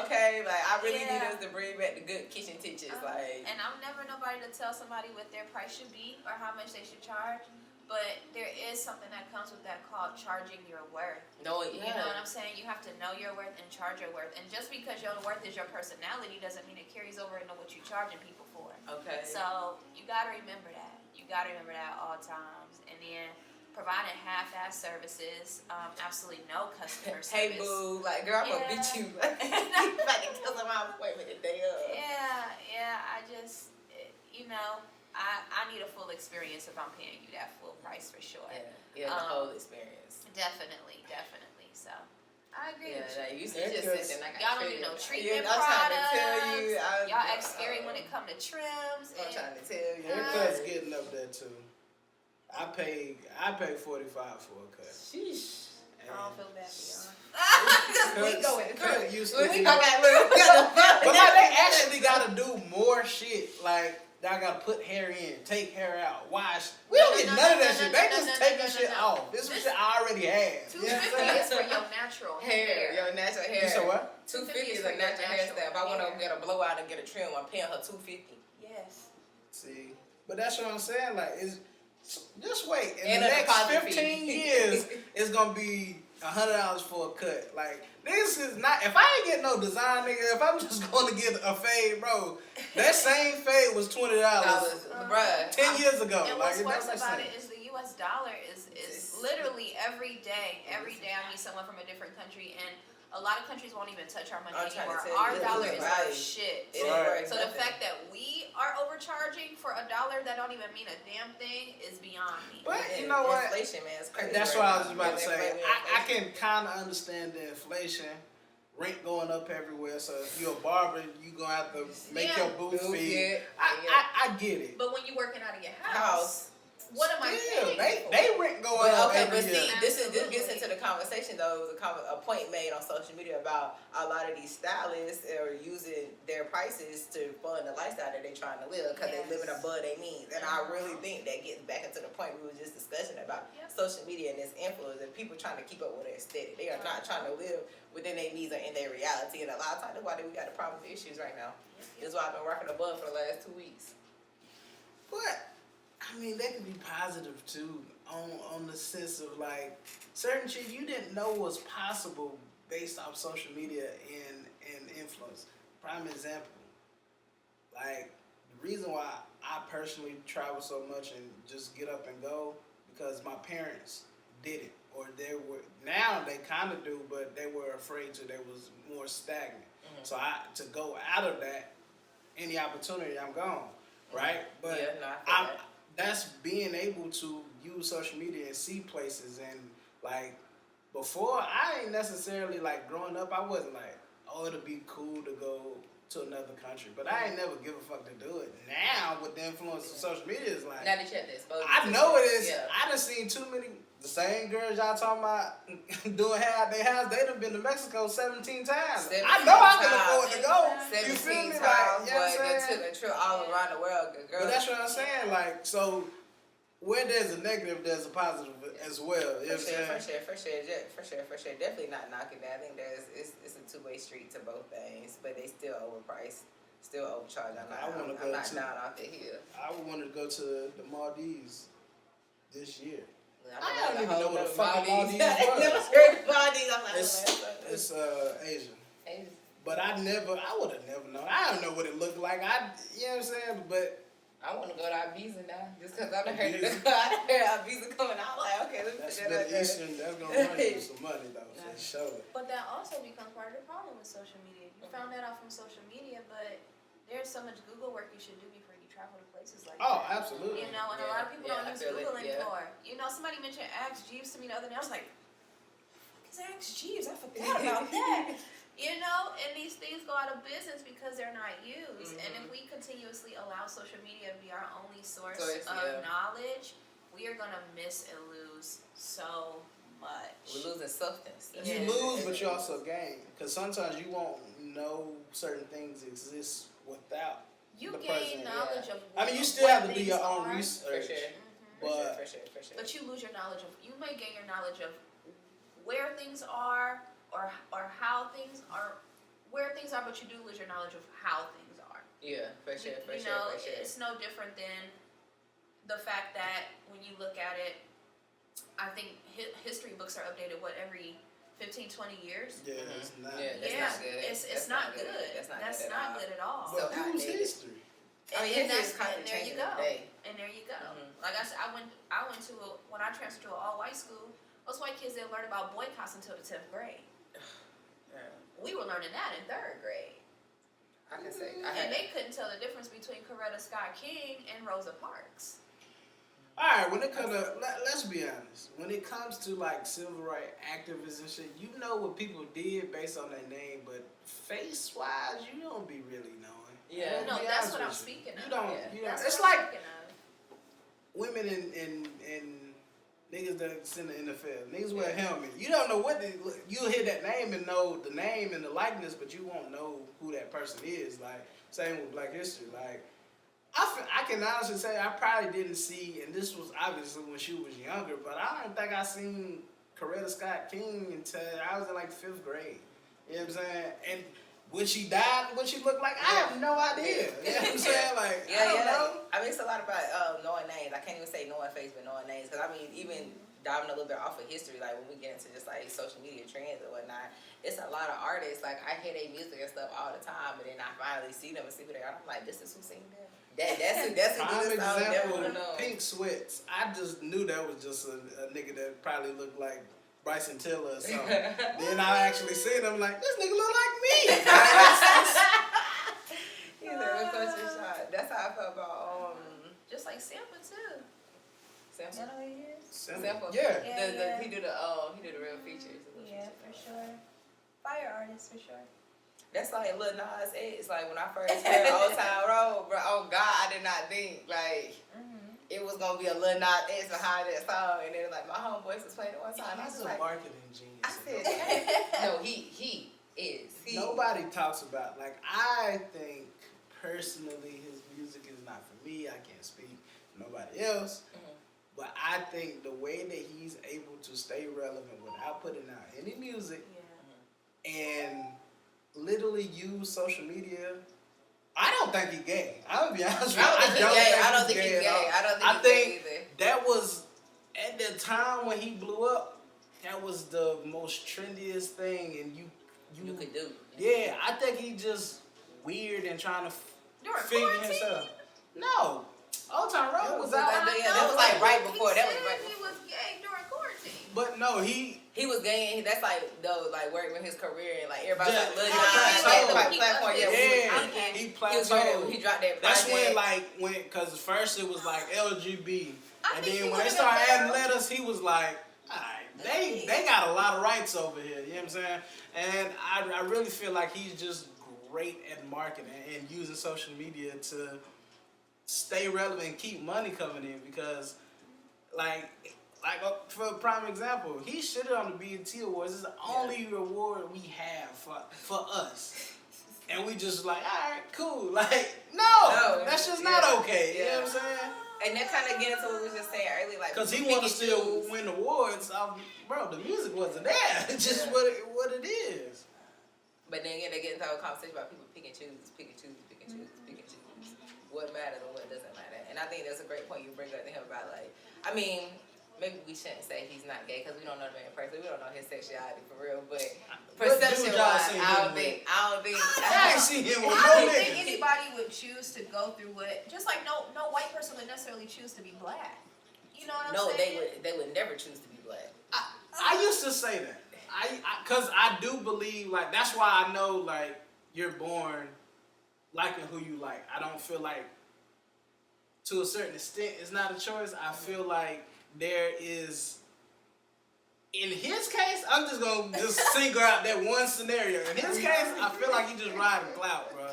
okay? Like, I really need us to bring back the good kitchen stitches. Like,
And I'm never nobody to tell somebody what their price should be or how much they should charge. But there is something that comes with that called charging your worth.
no,
You know what I'm saying? You have to know your worth and charge your worth. And just because your worth is your personality doesn't mean it carries over into what you're charging people for.
Okay.
So you gotta remember that. You gotta remember that at all times. And then providing half-ass services, absolutely no customer service.
Hey boo, like girl, I'm gonna beat you. Like, you about to cancel my appointment the day of.
Yeah. I just, I need a full experience if I'm paying you that full price for sure.
Yeah, the whole experience.
Definitely. So I agree with you.
Like you
Yeah,
just said that.
Y'all don't need no treatment
I'm trying to
products.
tell you.
Y'all act scary when it come to trims.
I'm
And
trying to tell you.
Haircut's getting up there too. I pay $45 for a cut.
Sheesh.
I don't feel bad for y'all.
We go in the
Cut used to
We
be-
go back. Look.
But now they actually gotta do more shit. Like, I gotta put hair in, take hair out, wash. We don't get none of that shit. They just taking shit off. This is shit I already had.
$250
You know what I'm saying?
is for your natural
Hair, your natural hair.
You said what?
$250 is
for
a
your
natural hairstyle. If I want to
hair.
get a blowout and get a trim, I'm paying her $250.
Yes.
See, but that's what I'm saying. Like, just wait. In
And
the
a
next
deposit
15
fee.
years, it's gonna be $100 for a cut. Like, this is not. If I ain't getting no design, nigga. If I'm just going to get a fade, bro, that same fade was $20
Bruh.
10 years ago.
And
Like,
what's
it
worse
don't make
about
sense.
it is the U.S. dollar is literally every day I meet someone from a different country, and a lot of countries won't even touch our money
I'm trying to
anymore.
tell
Our
you,
dollar
it's
is
right.
worth shit.
It
Right.
ain't worth
So the
nothing.
fact that we are overcharging for a dollar that don't even mean a damn thing is beyond me.
But
And
you know what?
Inflation, man, it's crazy.
That's
right
what I
now.
was about to say.
Everybody
I
inflation.
can kind of understand the inflation, rent going up everywhere. So if you're a barber, you gonna have to make
Yeah.
your booth fee.
Yeah.
I get it.
But when you're working out of your
House.
what am I
Still,
paying for?
they rent going
But
up
okay,
every
but
year.
see, this
Absolutely.
gets into the conversation though. It was a point made on social media about a lot of these stylists are using their prices to fund the lifestyle that they're trying to live because
Yes.
they living above their means. And I really think that gets back into the point we were just discussing about
Yep.
social media and its influence and people trying to keep up with their aesthetic. They are not trying to live within their means or in their reality. And a lot of times that's why we got the problems and issues right now. This is why I've been working above for the last 2 weeks.
But I mean, that could be positive too, on the sense of like certain shit you didn't know was possible based off social media and influence. Prime example, like the reason why I personally travel so much and just get up and go because my parents didn't, or they were now they kind of do, but they were afraid to. They was more stagnant.
Mhm.
So to go out of that, any opportunity, I'm gone, right? But
yeah, no, I feel that.
that's being able to use social media and see places and like before I ain't necessarily like growing up I wasn't like, oh, it'll be cool to go to another country, but I ain't never give a fuck to do it. Now with the influence of social media is like
Now that you have the exposure
I
to
know it
shit.
is.
Yeah.
I done seen too many. The same girls y'all talking about doing hair at their house, they done been to Mexico 17 times.
17
I know I can
times.
afford to go.
17
You feel me?
times,
Like, you know
boy,
what I'm
they
saying?
took a trip all around the world, good girl.
But that's what I'm saying. Like, so where there's a negative, there's a positive as well. You know what I'm saying?
For sure. Definitely not knocking that. I think it's a two-way street to both things, but they still overpriced, still overcharged. I'm not down off the hill.
I would want to go to the Maldives this year.
I
don't even know what the fucking Maldives
I
was.
never heard of Maldives. I'm like,
It's Asia.
Asian.
But I would have never known. I don't know what it looked like. You know what I'm saying? But
I want to go to Ibiza now, just because I've heard of Ibiza coming out. Like, okay, let me
that's
put that out there.
Eastern. That's gonna run you some money though, for sure.
But that also becomes part of the problem with social media. You found that out from social media, but there's so much Google work you should do before you travel to places like
Oh,
that.
absolutely.
You know, and a lot of people don't
I
use
feel it,
Google
yeah.
anymore. You know, somebody mentioned Ask Jeeves to me the other day. I was like, what is Ask Jeeves? I forgot about that. You know, and these things go out of business because they're not used. And if we continuously allow social media to be our only source of knowledge, we are going to miss and lose so much.
We're losing substance.
You lose, but you also gain. Because sometimes you won't know certain things exist without
You
the
gain
person.
knowledge of
I mean, you
what
still have to do
things
your own
are.
research.
For sure.
But
But you lose your knowledge of, you may gain your knowledge of where things are or how things are, where things are, but you do lose your knowledge of how things are.
Yeah, for sure.
You know, it's no different than the fact that when you look at it, I think history books are updated, every 15, 20 years?
yeah, it's not.
It's not good. That's not good at all.
But who's history?
I mean,
And
it's
and there you
changing
go.
every day.
And there you go. Like I said, I went to when I transferred to an all-white school, those white kids didn't learn about boycotts until the 10th grade.
Yeah.
We were learning that in 3rd grade.
I can say.
And they couldn't tell the difference between Coretta Scott King and Rosa Parks.
All right, when it comes to, let's be honest. When it comes to like civil rights activists and shit, you know what people did based on their name, but face-wise, you don't be really knowing.
Yeah.
No,
Be
that's
honest
what I'm
with you.
speaking of.
You don't.
Yeah.
You know,
That's
it's
what I'm
like
speaking of.
women and niggas that's in the NFL. Niggas wear a helmet. You don't know you'll hear that name and know the name and the likeness, but you won't know who that person is. Like, same with Black History. Like, I can honestly say I probably didn't see, and this was obviously when she was younger, but I don't think I seen Coretta Scott King until I was in like 5th grade. You know what I'm saying? And when she died, what she looked like, I have no idea. You know what I'm saying? Like, I don't know.
I mean, it's a lot about knowing names. I can't even say knowing face, but knowing names. Because, I mean, even diving a little bit off of history, like when we get into just like social media trends and whatnot, it's a lot of artists. Like, I hear their music and stuff all the time, but then I finally see them and see who they are. I'm like, this is who sing them. That's a
Prime
good song. Never
example,
would have known.
Pink Sweats. I just knew that was just a nigga that probably looked like Bryson Tiller or something. Then I actually seen him like, this nigga look like me.
He's a such a shot. That's how I felt about
Just like Sampa too.
Sample.
You know who he is?
Sample.
Yeah.
Yeah.
He did the real features.
Yeah, for sure. Fire artist for sure.
That's like Lil Nas X. Like when I first heard Old Town Road, bro. Oh God, I did not think like it was was gonna be a Lil Nas X behind that song, and then like my homeboys was playing it one time. I was
He's a
like,
marketing genius.
I said, no, he is.
Nobody talks about, like, I think personally his music is not for me. I can't speak for nobody else. But I think the way that he's able to stay relevant without putting out any music and literally use social media, I don't think he's gay. I'm gonna be honest with you.
I don't think he's gay.
I think that was, at the time when he blew up, that was the most trendiest thing, and you
could do.
Yeah, I think he just weird and trying to
During
figure
quarantine?
himself. No, Old Town Road was out.
that was like right before.
He
That was
said
right
he
before.
was gay during quarantine.
But no, he
He was gay. That's like though, like working with his career and like everybody
Yeah.
like Lil
Yeah.
Nas, like the like platform. Yeah,
he
he was doing
plateaued.
it. He dropped that.
That's
project.
because first it was like LGB,
I
and
think he
then when they
would've
started
been
adding
better.
letters, he was like, alright, they got a lot of rights over here. You know what I'm saying? And I really feel like he's just great at marketing and using social media to stay relevant and keep money coming in, because like for a prime example, he shitted on the BET Awards. It's the only award we have for us. And we just like, all right, cool. Like, no, that's just not okay. You know what I'm saying?
And that kind of get into what we was just saying earlier, like
Because he
pick
want to
and
still
choose.
win awards. Bro, the music wasn't there. It's just what it is.
But then again, they get into a conversation about people pick and choose. What matters and what doesn't matter. And I think that's a great point you bring up to him about, like, I mean, maybe we shouldn't say he's not gay because we don't know the man personally. We don't know his sexuality for real. But perception-wise, I don't think.
I ain't seen him with
I
no
don't think
niggas.
anybody would choose to go through what, just like no white person would necessarily choose to be black. You know what I'm saying?
they would never choose to be black.
I used to say that. Because I do believe, like, that's why I know, like, you're born liking who you like. I don't feel like, to a certain extent, it's not a choice. I feel like there is, in his case, I'm just going to just single out that one scenario. In his case, I feel like he just riding clout, bro.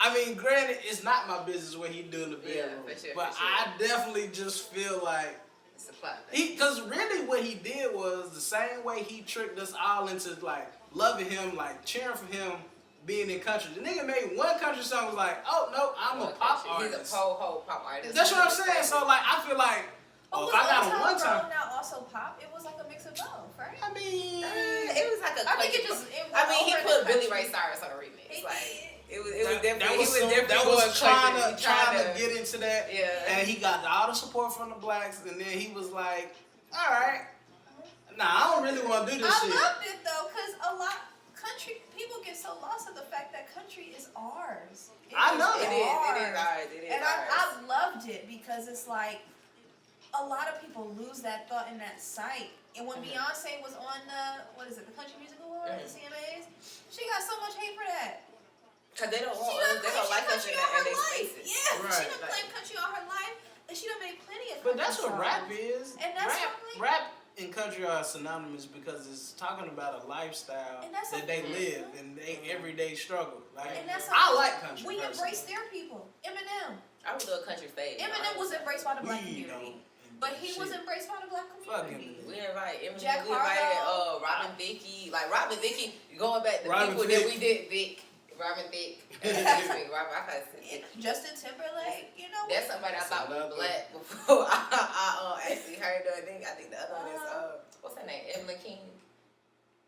I mean, granted, it's not my business what he do in the bedroom.
For sure,
but
for sure.
I definitely just feel like,
It's a plot thing.
because really what he did was the same way he tricked us all into like loving him, like cheering for him being in country. The nigga made one country song, was like, oh no, I'm a pop
He's
artist.
a whole pop artist.
That's what I'm saying. So like, I feel like,
But
if
was
I got
Old
a
Town
one
Road
time,
not also pop? It was like a mix of both, right?
I mean,
It was like a.
I think
country
it just.
pop.
It
I mean, he
went
put
over
Billy
the
Ray
country.
Cyrus on a remix. Like it was definitely.
that
He
was
was definitely
that
going
was trying
country.
to get into that.
Yeah.
And he got all the support from the blacks, and then he was like, all right, nah, I don't really want to do this
I
shit.
loved it though, cause a lot country people get so lost in the fact that country is ours.
I know.
It is ours. It is
And
ours.
I loved it because it's like a lot of people lose that thought and that sight. And when Beyonce was on the the Country Music Awards, the CMAs, she got so much hate for that.
Cause they don't
She
want us. They don't like us in their spaces.
Yeah, she
Right.
done played country all her life, and she done made plenty of.
But that's what
country
rap
songs.
is.
And that's
rap and country are synonymous because it's talking about a lifestyle
And that's
that they live and they everyday struggle. Like,
And that's
I like country.
We
personally.
embrace their people. Eminem.
I would do a country fade.
Eminem was embraced by the black
We
community,
don't
but he was
shit.
embraced by the black
Fuck
community.
him.
We invite Eminem.
Jack
We invited
Harlow.
Robin Thicke. Like Robin Thicke, going back to
Robin
people
Thicke.
that we did Vic. Robin Thicke. Robin, I can't say.
Justin Timberlake, you know.
That's somebody I
That's
thought was
another-
black before I actually heard her. I think the other one is what's her name? Evelyn King.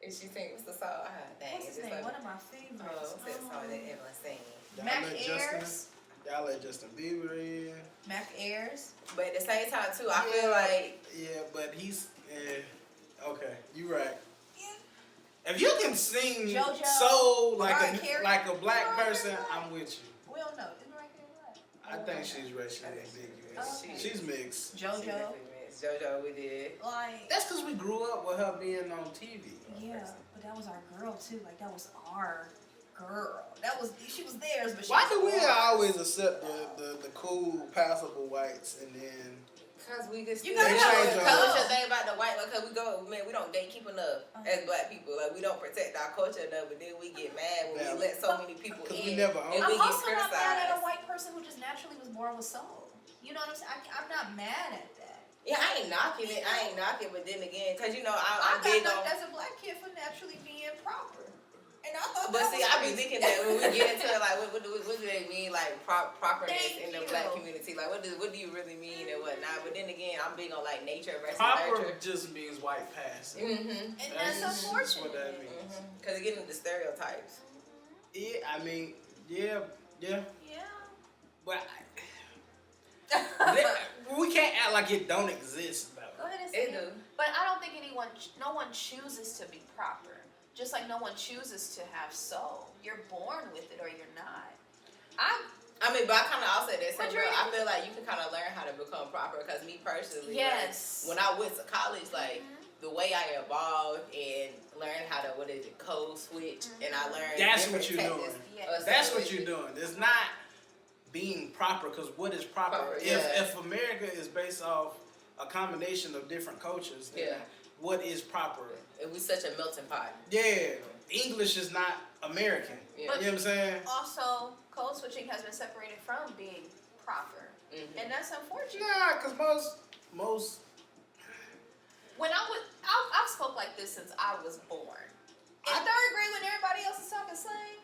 Is she sing? What's the song? Dang,
What's his
it's
name?
like-
One of my favorites.
what's that song that Evelyn sing?
Y'all
Mac
let
Ayres.
Y'all let Justin Bieber in.
Mac Ayres.
But at the same time too, I
Yeah.
feel like
Yeah, but he's okay. You right. If you can sing
JoJo,
soul
Mariah Carey.
like a black
Mariah
person,
Carey.
I'm with you.
We don't know. Isn't Mariah Carey black?
I think she's racially ambiguous.
Okay.
She's mixed.
she
JoJo.
definitely missed. JoJo, we did.
Like.
That's because we grew up with her being on TV.
Yeah, but that was our girl too. Like that was our girl. She was theirs, but she
Why
was
do we
ours.
always accept the cool, passable whites and then
Cause we just
You gotta
They
have
change
a
our-
culture
color.
thing about the white one. Cause we don't gatekeep enough as black people. Like we don't protect our culture enough, but then we get mad when
Yeah.
we let so many people
'Cause
in
we never own
and
it.
we
I'm
get
also not mad at a
criticized.
white person who just naturally was born with soul. You You know what I'm saying? I'm not mad at that.
Yeah, I ain't knocking it. But then again, cause you know
I
I'm
got
big on.
knocked as a black kid for naturally being proper, and I thought
But
that
see,
was
I be
crazy.
thinking that when we get into like what do they mean like properness
Thank
in the
you.
black community? Like what do you really mean and whatnot? But then again, I'm big on like nature versus
Proper
nurture.
just means white passing.
Mm-hmm.
And that's
just
unfortunate.
what that means.
Cause it get into the stereotypes.
Yeah, I mean, yeah.
Yeah.
But we can't act like it don't exist, though.
Go ahead and say
It do.
it. But I don't think no one chooses to be proper. Just like no one chooses to have soul. You're born with it or you're not.
I mean, but I kind of also that
But
same
you're-
girl. I feel like you can kind of learn how to become proper. Cause me personally,
Yes.
like, when I went to college, like the way I evolved and learned how to code switch, and I learned
That's
different
what you're
tactics
doing.
Yeah.
of
That's what
separation.
you're doing. It's not being proper, because what is proper?
Proper, yeah.
If America is based off a combination of different cultures, then
Yeah.
what is proper?
It was such a melting pot.
Yeah, English is not American.
Yeah.
You know what I'm saying?
Also, code switching has been separated from being proper.
Mhm.
And that's unfortunate.
Nah, because most
When I've spoke like this since I was born. In third grade, when everybody else is talking slang,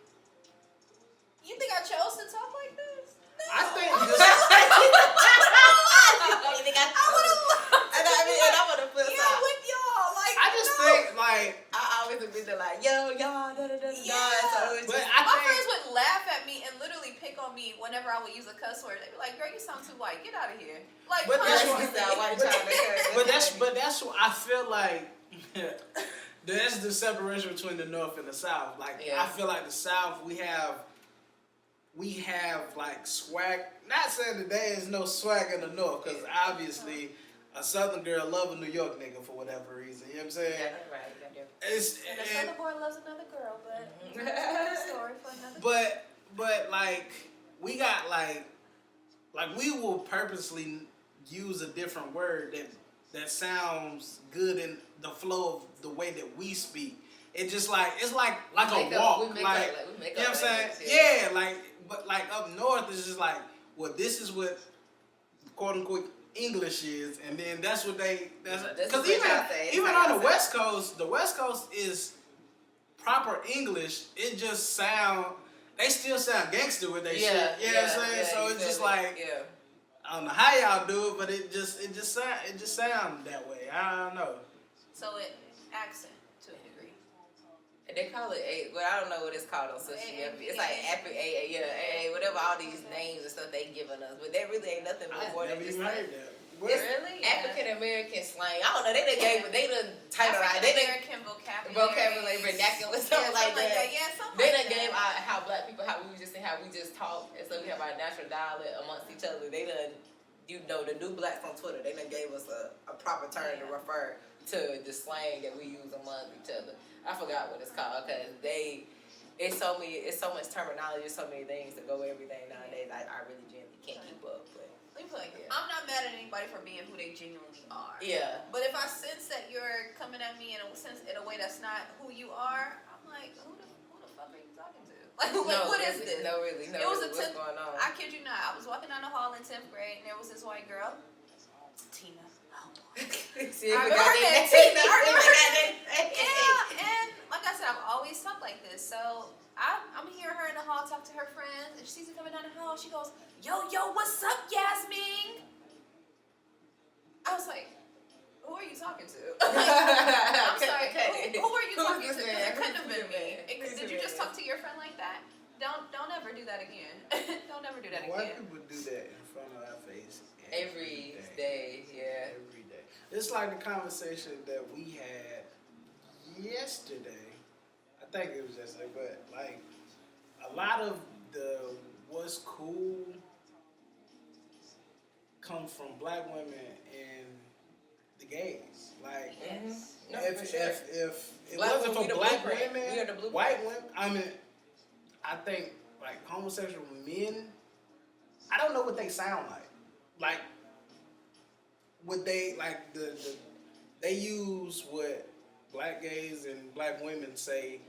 you think I chose to talk like this? No.
I think
You think I
I would have
and I'm on the flip
yeah,
side.
with y'all. Like,
I just
no.
think like,
I always have been there like, yo, y'all, da da da da.
Yeah.
So it's
but
just,
I
My
think
friends would laugh at me and literally pick on me whenever I would use a cuss word. They'd be like, "Girl, you sound too white. Get out of here." Like,
But that's
honestly.
what-
sound white
but-
child, because
but that's what I feel like. That's the separation between the North and the South. Like
Yeah.
I feel like the South, we have like swag. Not saying that there is no swag in the North, because obviously a Southern girl love a New York nigga for whatever reason. You know what I'm saying?
Yeah, that's right. Yeah,
It's
And the
and-
Southern boy loves another girl, but
Mhm.
that's a story for another.
but like we got like we will purposely use a different word that sounds good in the flow of the way that we speak. It just like it's like
Make
a
up-
walk.
we make
Like
up, we make
you know
up
what I'm saying?
language,
Yeah, but like up north it's just like, well, this is what quote unquote English is, and then that's what
This
because
is what y'all say. It's
even
like
on
y'all
the
say.
West Coast, the West Coast is proper English. It just they still sound gangster with their shit. You know what I'm saying? So
you
it's
feel
just
me?
like
yeah.
I don't know how y'all do it, but it just sound that way. I don't know.
So it accent to a degree.
They call it A, but I don't know what it's called on social media. It's like AA, whatever all these names and stuff they giving us, but that really ain't nothing but
I
more than
never
just
even
like
heard that.
It's
Really?
African American slang. I don't know. They done titled out. They done
American vocabulary.
vocabulary, vernacular, something like that.
Yeah, something
They
like
done gave
that.
out how black people, how we just talk, and so we have our natural dialect amongst each other. They done, the new blacks on Twitter, they done gave us a proper term to refer to the slang that we use among each other. I forgot what it's called, because it's so much terminology, so many things to go with everything nowadays. I really genuinely can't keep up, but
Let me put it like this.
Yeah.
I'm not mad at anybody for being who they genuinely are.
yeah.
But if I sense that you're coming at me in a way that's not who you are, I'm like, who the fuck are you talking to? Like, what is this?
No, really.
It was a
What's
tip-
going on?
I kid you not. I was walking down the hall in 10th grade, and there was this white girl, Tina. Oh boy.
See,
I
we
remember
got
her name,
that.
Tina. I remember her
that.
Yeah, and like I said, I've always talked like this. So I'm hearing her in the hall talk to her friends, and she sees me coming down the hall. She goes, "Yo, what's up, Yasmin?" I was like, "Who are you talking to?" I'm sorry. Who are you talking to? Because it couldn't have been me. Did you just talk to your friend like that? Don't ever do that again. Don't ever do that
White
again.
people do that in front of our face
Every day, yeah.
Every day. It's like the conversation that we had yesterday. I think it was yesterday, but like a lot of the what's cool comes from black women and the gays. Like
Yes.
No,
if
for sure.
if it
Black
wasn't
women, we
for
the
black
blueprint.
women,
We are the blueprint.
white women, I mean, I think like homosexual men, I don't know what they sound like. Like, what they like they use what black gays and black women say,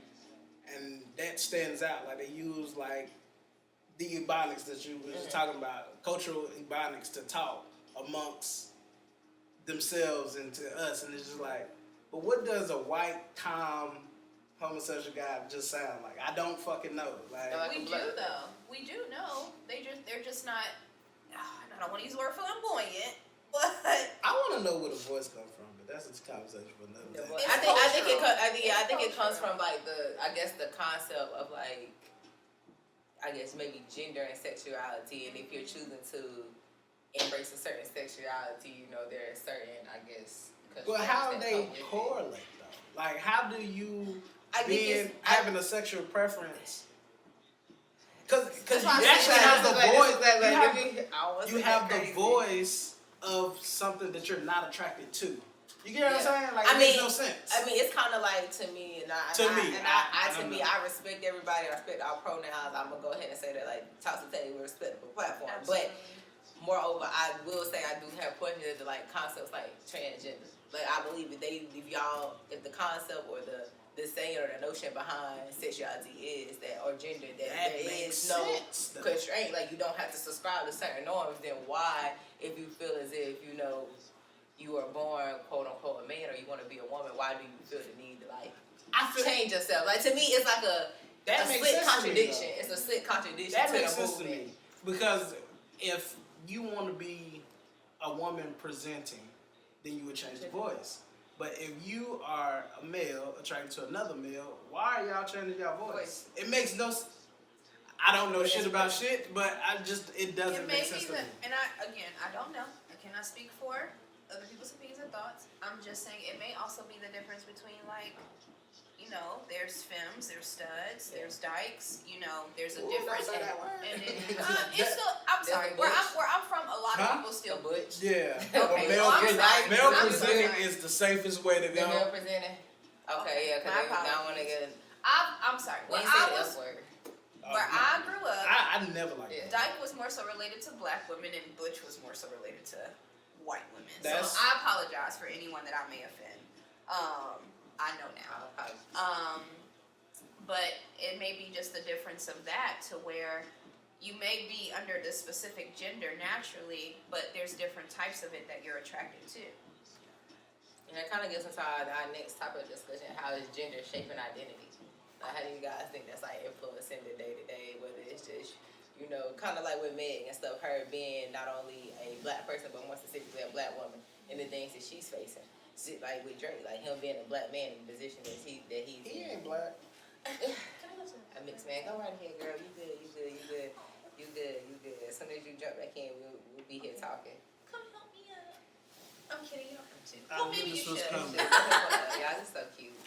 and that stands out. Like they use like the ebonics that you were just talking about, cultural ebonics to talk amongst themselves and to us, and it's just like, but what does a white, calm, homosexual guy just sound like? I don't fucking know. Like,
We do though. We do know. They're just not. I don't want to use the word flamboyant, but
I want to know where the voice comes from, but that's a conversation for another day.
It's
I think it comes
cultural.
from like the concept of like, I guess maybe gender and sexuality, and if you're choosing to embrace a certain sexuality, there are certain, I guess.
Well, how do they correlate though? Like, how do you having a sexual preference? Because you actually have the voice. You have the voice of something that you're not attracted to. You get what I'm saying? Like, it makes no sense.
I mean, it's kind of like to me, I respect everybody. I respect all pronouns. I'm gonna go ahead and say that, like, Toss and Teddy, we respect the platform.
Absolutely.
But moreover, I will say I do have questions to like concepts like transgender. Like, I believe if the concept or the saying or the notion behind sexuality is that, or gender, that there is no constraint, like you don't have to subscribe to certain norms, then why, if you feel as if, you are born, quote unquote, a man, or you want to be a woman, why do you feel the need to like change yourself? Like, to me, it's like a slick contradiction. It's a slick contradiction
That
to
makes
the
sense to
movement.
me. Because if you want to be a woman presenting, then you would change the voice. But if you are a male attracted to another male, why are y'all changing your voice? It makes no sense. I don't know shit about shit, but it doesn't make sense to me.
And I don't know. I cannot speak for other people's opinions and thoughts. I'm just saying it may also be the difference between, like, there's femmes, there's studs, there's dykes. There's a difference.
Don't say that word.
And it's still. I'm sorry. Where I'm from, a lot of people still
butch.
Yeah.
Okay,
Male,
I'm sorry.
male
I'm
presenting
sorry.
is the safest way to
The
go.
male presenting. Okay, yeah, because
My
I don't want to
apologies.
get.
I'm sorry.
We
Where
ain't say
I
the
was,
F word.
where I grew up,
I never liked that.
dyke was more so related to black women, and butch was more so related to white women.
That's-
So I apologize for anyone that I may offend. I know now. But it may be just the difference of that, to where you may be under the specific gender naturally, but there's different types of it that you're attracted to.
And that kind of gets into our next topic of discussion: how is gender shaping identity? Like, how do you guys think that's like influencing the day to day? Whether it's just kind of like with Meg and stuff, her being not only a black person but more specifically a black woman, and the things that she's facing. Like with Drake, like him being a black man in the position that he's
He ain't black.
A mixed man. Go right ahead, girl. You good. As soon as you jump back in, we'll be here talking.
Come help me out. I'm kidding, you don't have to.
I
Well,
knew
maybe you
this was
should.
coming.
Y'all just so cute.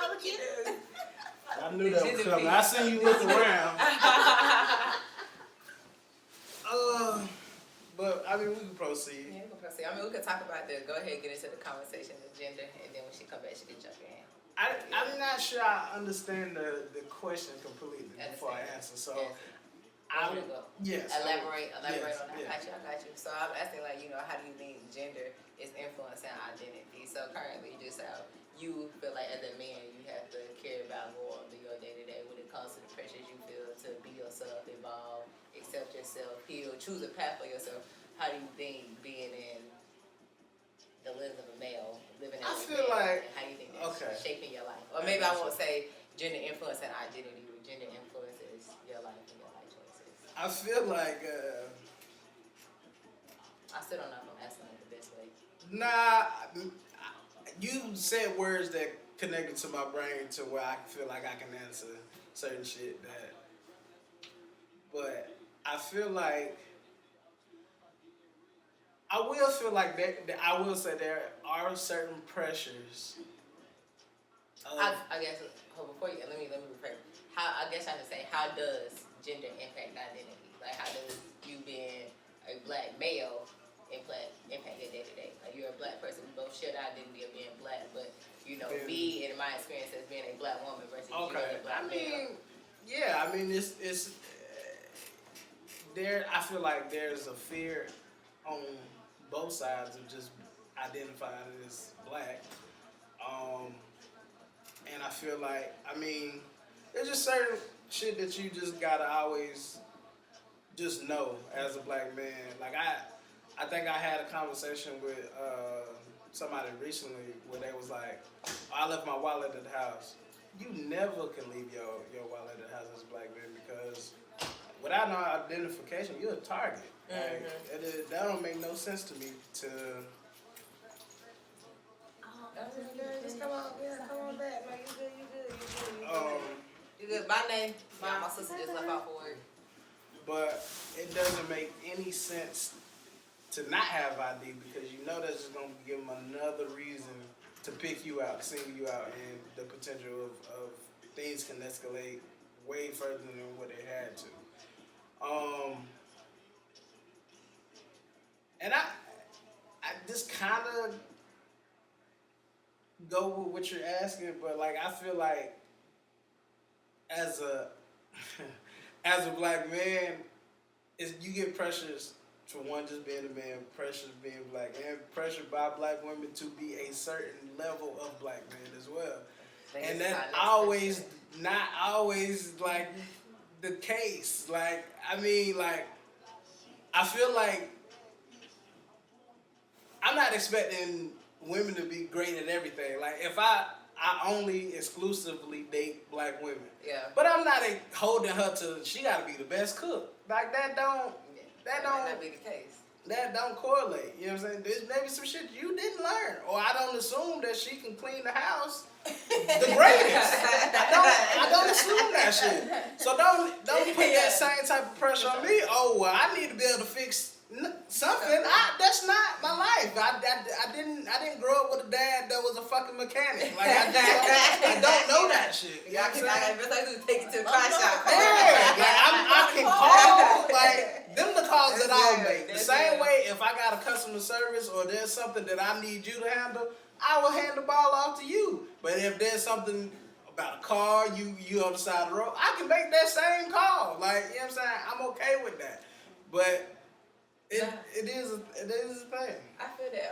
Oh, cute.
I knew that was coming. I seen you look around. But I mean, we can proceed.
Yeah, we can proceed. I mean, we can talk about this. Go ahead, get into the conversation of gender, and then when she come back, she can jump in.
I'm not sure I understand the question completely before I answer. So, yes.
Elaborate on that.
Yes.
I got you. So I'm asking, like, how do you think gender is influencing identity? So currently, just how you feel like as a man, you have to care about more of your day to day when it comes to the pressures you feel to be yourself, evolve, accept yourself, heal, choose a path for yourself. How do you think being in the lens of a male, living as
I
a
feel
male,
like-
and how you think that's
okay.
shaping your life? Or maybe I won't say gender influencing identity, but gender influences your life and your life choices.
I feel like,
I still don't know if I'm asking it the best way.
you said words that connected to my brain to where I feel like I can answer certain shit but I feel like, I will feel like that I will say there are certain pressures.
I guess before you let me rephrase. I guess I should say, how does gender impact identity? Like, how does you being a black male impact your day to day? Like, you're a black person. We both share the identity of being black, but me and my experience as being a black woman versus you as a black male.
I mean, it's there. I feel like there's a fear on both sides of just identifying as black. And I feel like, I mean, there's just certain shit that you just gotta always just know as a black man. Like I think I had a conversation with somebody recently where they was like, oh, I left my wallet at the house. You never can leave your wallet at the house as a black man because without no identification, you're a target. Like, that don't make no sense to me to.
Just come on back, man. You good. You good. My name, my sister just left out for work.
But it doesn't make any sense to not have ID because you know that's just gonna give them another reason to pick you out, single you out, and the potential of things can escalate way further than what they had to. And I just kind of go with what you're asking, but like I feel like as a as a black man, you get pressures for one just being a man, pressures being black, and pressured by black women to be a certain level of black man as well. And that's not always like the case. Like I mean, like I feel like I'm not expecting women to be great at everything. Like if I only exclusively date black women.
Yeah.
But I'm not holding her to she gotta be the best cook. Like that don't
be the case.
That don't correlate. You know what I'm saying? There's maybe some shit you didn't learn. Or I don't assume that she can clean the house the greatest. I don't assume that shit. So don't put that same type of pressure on me. Oh well, I need to be able to fix something. That's not my life. I didn't grow up with a dad that was a fucking mechanic. Like I don't know that shit. You know what I'm saying?
Take it to the car shop.
Yeah, like I can call like them the calls that I'll make. The same way if I got a customer service or there's something that I need you to handle, I will hand the ball off to you. But if there's something about a car, you on the side of the road, I can make that same call. Like, you know what I'm saying? I'm okay with that. But it is a thing.
I feel that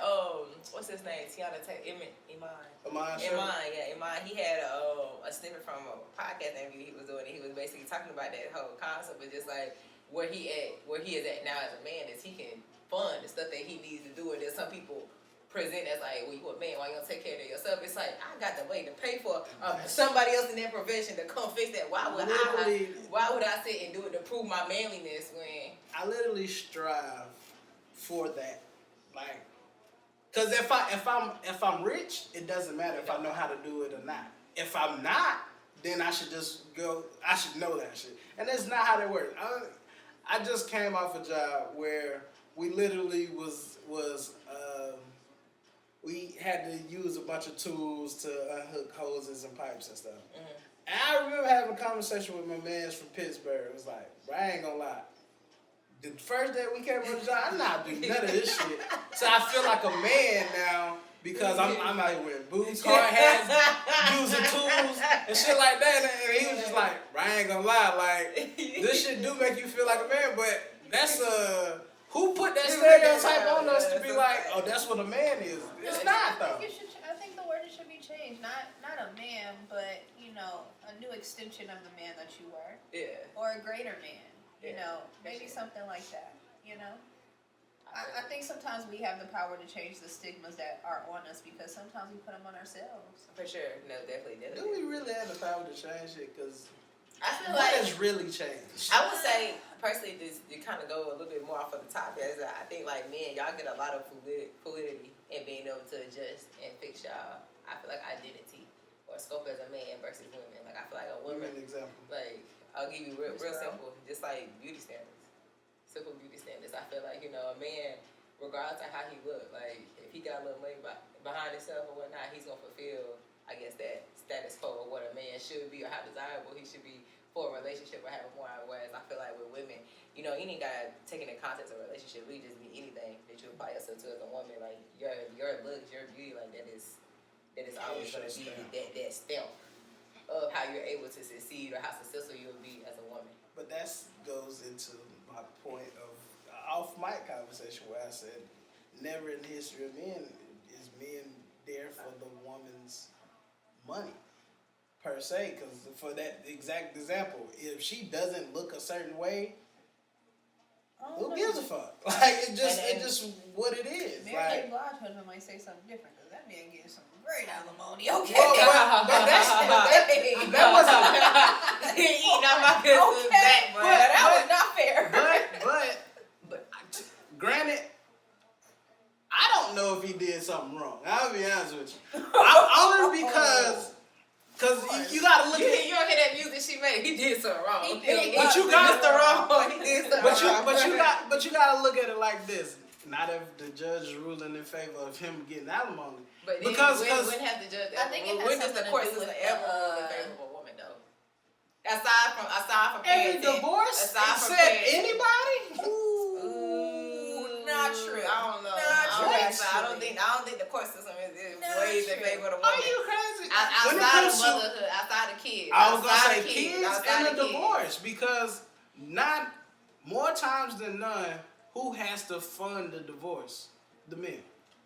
what's his name? Tiana Iman. Iman. He had a snippet from a podcast interview he was doing, and he was basically talking about that whole concept of just like where he is at now as a man is he can fund the stuff that he needs to do, and then some people present as like, well, you a man, why you don't take care of yourself? It's like I got the money to pay for somebody else in that profession to come fix that. Why would I sit and do it to prove my manliness when
I literally strive for that, like, cause if I'm rich, it doesn't matter if I know how to do it or not. If I'm not, then I should just go. I should know that shit, and that's not how that works. I just came off a job where we literally we had to use a bunch of tools to unhook hoses and pipes and stuff. Mm-hmm. And I remember having a conversation with my mans from Pittsburgh. It was like, bro, I ain't gonna lie. The first day we came on the job, I'm not doing none of this shit. So I feel like a man now because I'm out here wearing boots, hard hats, using tools and shit like that. And he was just like, bro, I ain't gonna lie, like this shit do make you feel like a man, but that's who put that stereotype on us to be like, oh, that's what a man is? It's not though.
I think the word should be changed. Not a man, but a new extension of the man that you were.
Yeah.
Or a greater man. Maybe something like that. I think sometimes we have the power to change the stigmas that are on us because sometimes we put them on ourselves.
For sure. No, definitely.
Do we really have the power to change it? Because
I feel
what
like
has really changed?
I would say personally, this to kind of go a little bit more off of the top. Is I think like men, y'all get a lot of fluidity in being able to adjust and fix y'all. I feel like identity or scope as a man versus women. Like I feel like a woman.
Give me an example.
Like I'll give you real simple, just like beauty standards. Simple beauty standards. I feel like, a man, regardless of how he look, like if he got a little money behind himself or whatnot, he's gonna fulfill, I guess, that status quo of what a man should be or how desirable he should be for a relationship or having more. Whereas I feel like with women, you ain't gotta take into context of a relationship. We just be anything that you apply yourself to as a woman. Like your looks, your beauty, like that is always gonna be that stamp of how you're able to succeed or how successful you'll be as a woman.
But that goes into my point of off-mic conversation where I said, never in the history of men is men there for the woman's money. per se, because for that exact example, if she doesn't look a certain way, who gives a fuck? Like it's just what it is.
Mary
Like,
J. Blige husband might say something different because that man gets some great alimony. Okay.
but that wasn't.
Eating out my cousin's back, but that was not fair.
But granted, I don't know if he did something wrong. I'll be honest with you. Only because you gotta look at.
You don't hear that music she made. He did something wrong.
He did.
But you
got
got
the wrong. He did something wrong.
but you gotta look at it like this. Not if the judge is ruling in favor of him getting alimony.
But then
Because
when have the judge?
I think it has
when does
something
the
to
court
do
system
with
ever rule in favor of a woman though? Aside from
Every
parenting,
divorce
aside from
said
parenting.
anybody.
Ooh, not true.
I don't know.
Not
I don't
true.
think the court system is
Not
ways in
true.
favor of the
Are
woman.
you crazy? When it
Outside of
comes to-
motherhood, outside of kids.
I was gonna
outside
say
of
kids
outside
and a
of kids.
divorce because not more times than none, who has to fund the divorce? The men.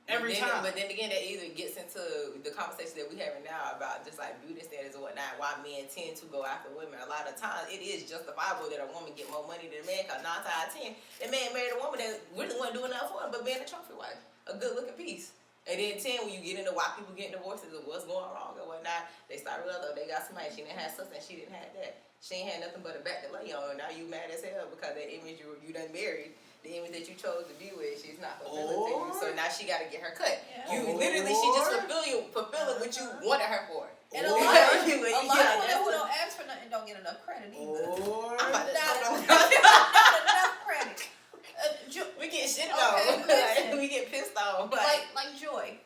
Every time.
But then again, that either gets into the conversation that we're having now about just like beauty standards and whatnot, why men tend to go after women. A lot of times, it is justifiable that a woman get more money than a man, because 9 times out of 10, the man married a woman that really wasn't doing nothing for him but being a trophy wife, a good-looking piece. And then 10, when you get into why people getting divorces and what's going wrong and whatnot, they start realizing, they got somebody, she didn't have something, she didn't have that. She ain't had nothing but a back to lay on, and now you mad as hell because that image you done married, the image that you chose to be with, she's not fulfilling to you. So now she got to get her cut.
Yeah.
You literally, she just fulfilling what you wanted her for.
And a
Or-
lot of
You-
women
yeah,
who don't ask for nothing don't get enough credit either.
Or
I'm about to
Not
stop.
enough credit.
We get shit
Okay,
on.
listen.
We get pissed off.
Like Joy.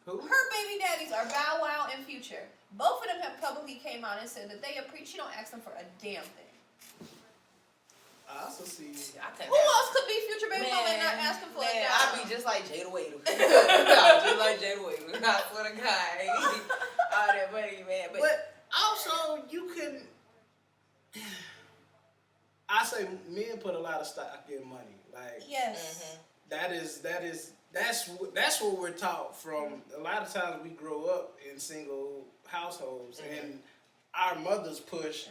who?
Her baby daddies are Bow Wow and Future. Both of them have publicly came out and said that she don't ask them for a damn thing.
I also see.
Who else could be Future baby mama and not asking for a
Man,
job?
I be just like Jada Waiter. Just like Jada Waiter. I swear to God. All that money, man.
But also, you can. I say men put a lot of stock in money. Like
Yes.
that's what we're taught from. A lot of times we grow up in single households, and our mothers push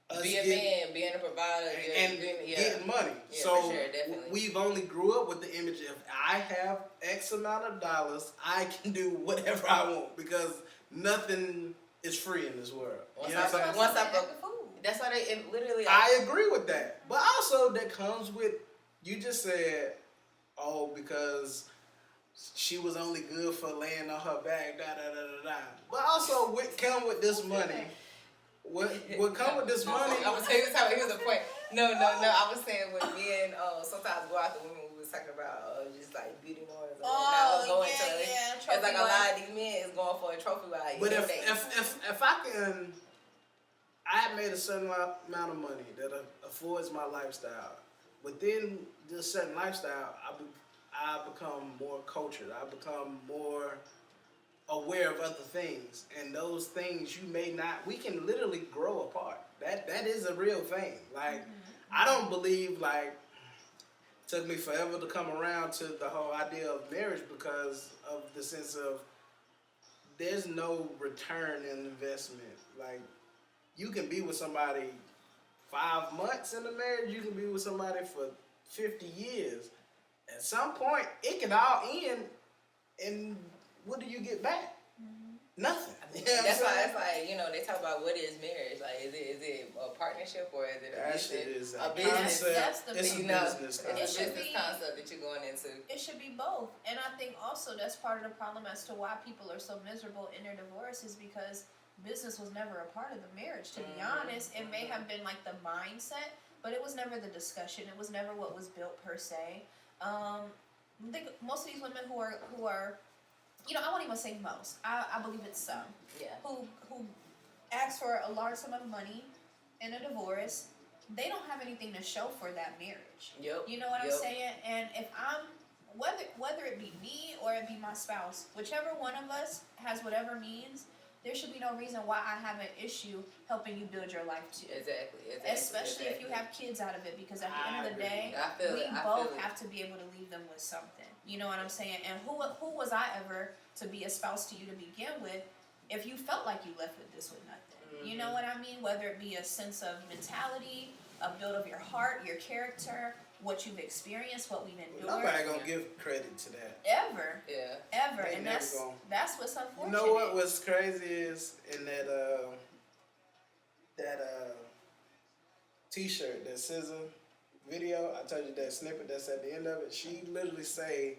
us
being a man, being a provider,
and getting money.
Yeah,
so
for sure, definitely.
we've only grew up with the image of I have X amount of dollars, I can do whatever I want because nothing is free in this world.
Once
You know what I'm saying?
once I
Act
broke,
the fool.
that's why they literally.
I agree with that. But also that comes with, you just said, oh, because she was only good for laying on her back, da da da da da. But also what come with this money? What come with this money?
I was saying here's the point. No. I was saying when men sometimes go after women, we was talking about just like beauty norms. It's like a lot of these men is going for a trophy wife.
But if I can, I have made a certain amount of money that affords my lifestyle. Within this certain lifestyle, I become more cultured. I become more aware of other things, and those things you may not. We can literally grow apart. That is a real thing. Like I don't believe like. Took me forever to come around to the whole idea of marriage because of the sense of there's no return in investment. Like you can be with somebody 5 months in a marriage, you can be with somebody for 50 years. At some point, it can all end, and what do you get back? Nothing.
That's why it's like, they talk about what is marriage. Like, is it a partnership or is it
That shit is
a
a
business?
concept.
That's the
It's a
thing.
business
It's a
It should
business
be-
concept that you're going into.
It should be both. And I think also that's part of the problem as to why people are so miserable in their divorce is because business was never a part of the marriage. To be honest, it may have been like the mindset, but it was never the discussion. It was never what was built per se. I think most of these women who are I won't even say most. I believe it's some
Yeah.
who ask for a large sum of money in a divorce. They don't have anything to show for that marriage.
Yep.
You know what I'm
Yep.
saying? And if I'm whether it be me or it be my spouse, whichever one of us has whatever means, there should be no reason why I have an issue helping you build your life too.
Exactly.
Especially if you have kids out of it, because at the end of the day,
I feel
we
it. I
both
feel it.
have to be able to leave them with something. You know what I'm saying? And who was I ever to be a spouse to you to begin with? if you felt like you left with this with nothing. You know what I mean? Whether it be a sense of mentality, a build of your heart, your character, what you've experienced, what we've endured.
Nobody gonna give credit to that.
Ever.
Yeah.
Ever.
They
And
never
that's
gonna.
that's what's unfortunate.
You know what was crazy is in that T-shirt, that SZA video. I told you that snippet that's at the end of it. She literally say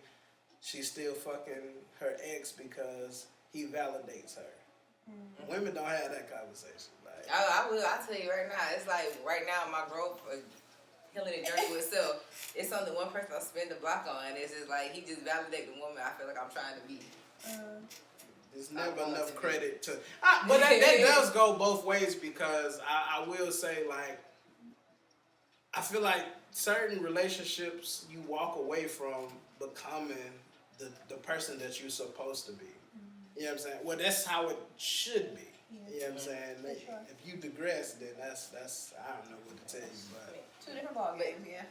she's still fucking her ex because he validates her.
Mm-hmm.
Women don't have that conversation. Like,
I'll tell you right now, it's like right now my growth, healing the journey with self, it's something one person I spend the block on. It's just like he just validated the woman I feel like I'm trying to be.
there's
I
never
want
enough
to be.
credit to. But that does go both ways because I will say, like, I feel like certain relationships you walk away from becoming the person that you're supposed to be. You know what I'm saying? Well, that's how it should be. You know what I'm saying?
For sure.
If you digress, then that's I don't know what to tell you, but
Two different ball games, yeah.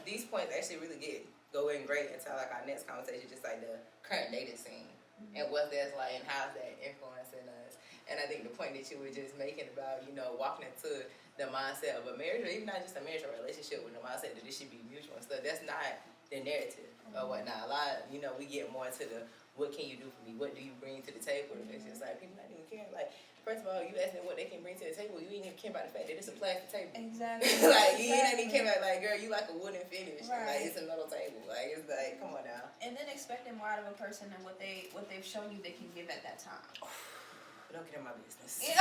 These points actually really go in great into like our next conversation, just like the current dating scene and what that's like and how's that influencing us. And I think the point that you were just making about, walking into the mindset of a marriage, or even not just a marriage or relationship, with the mindset that this should be mutual and stuff, that's not the narrative or whatnot. A lot, we get more into the what can you do for me? What do you bring to the table? And it's just like people not even caring. Like, first of all, you ask me what they can bring to the table, you ain't even care about the fact that it's a plastic table.
Exactly.
Like, you ain't even care about, like, girl, you like a wooden finish.
Right.
Like, it's a metal table. Like, it's like, come on now.
And then expecting more out of a person than what they've shown you they can give at that time.
Don't get in my business.
Yeah.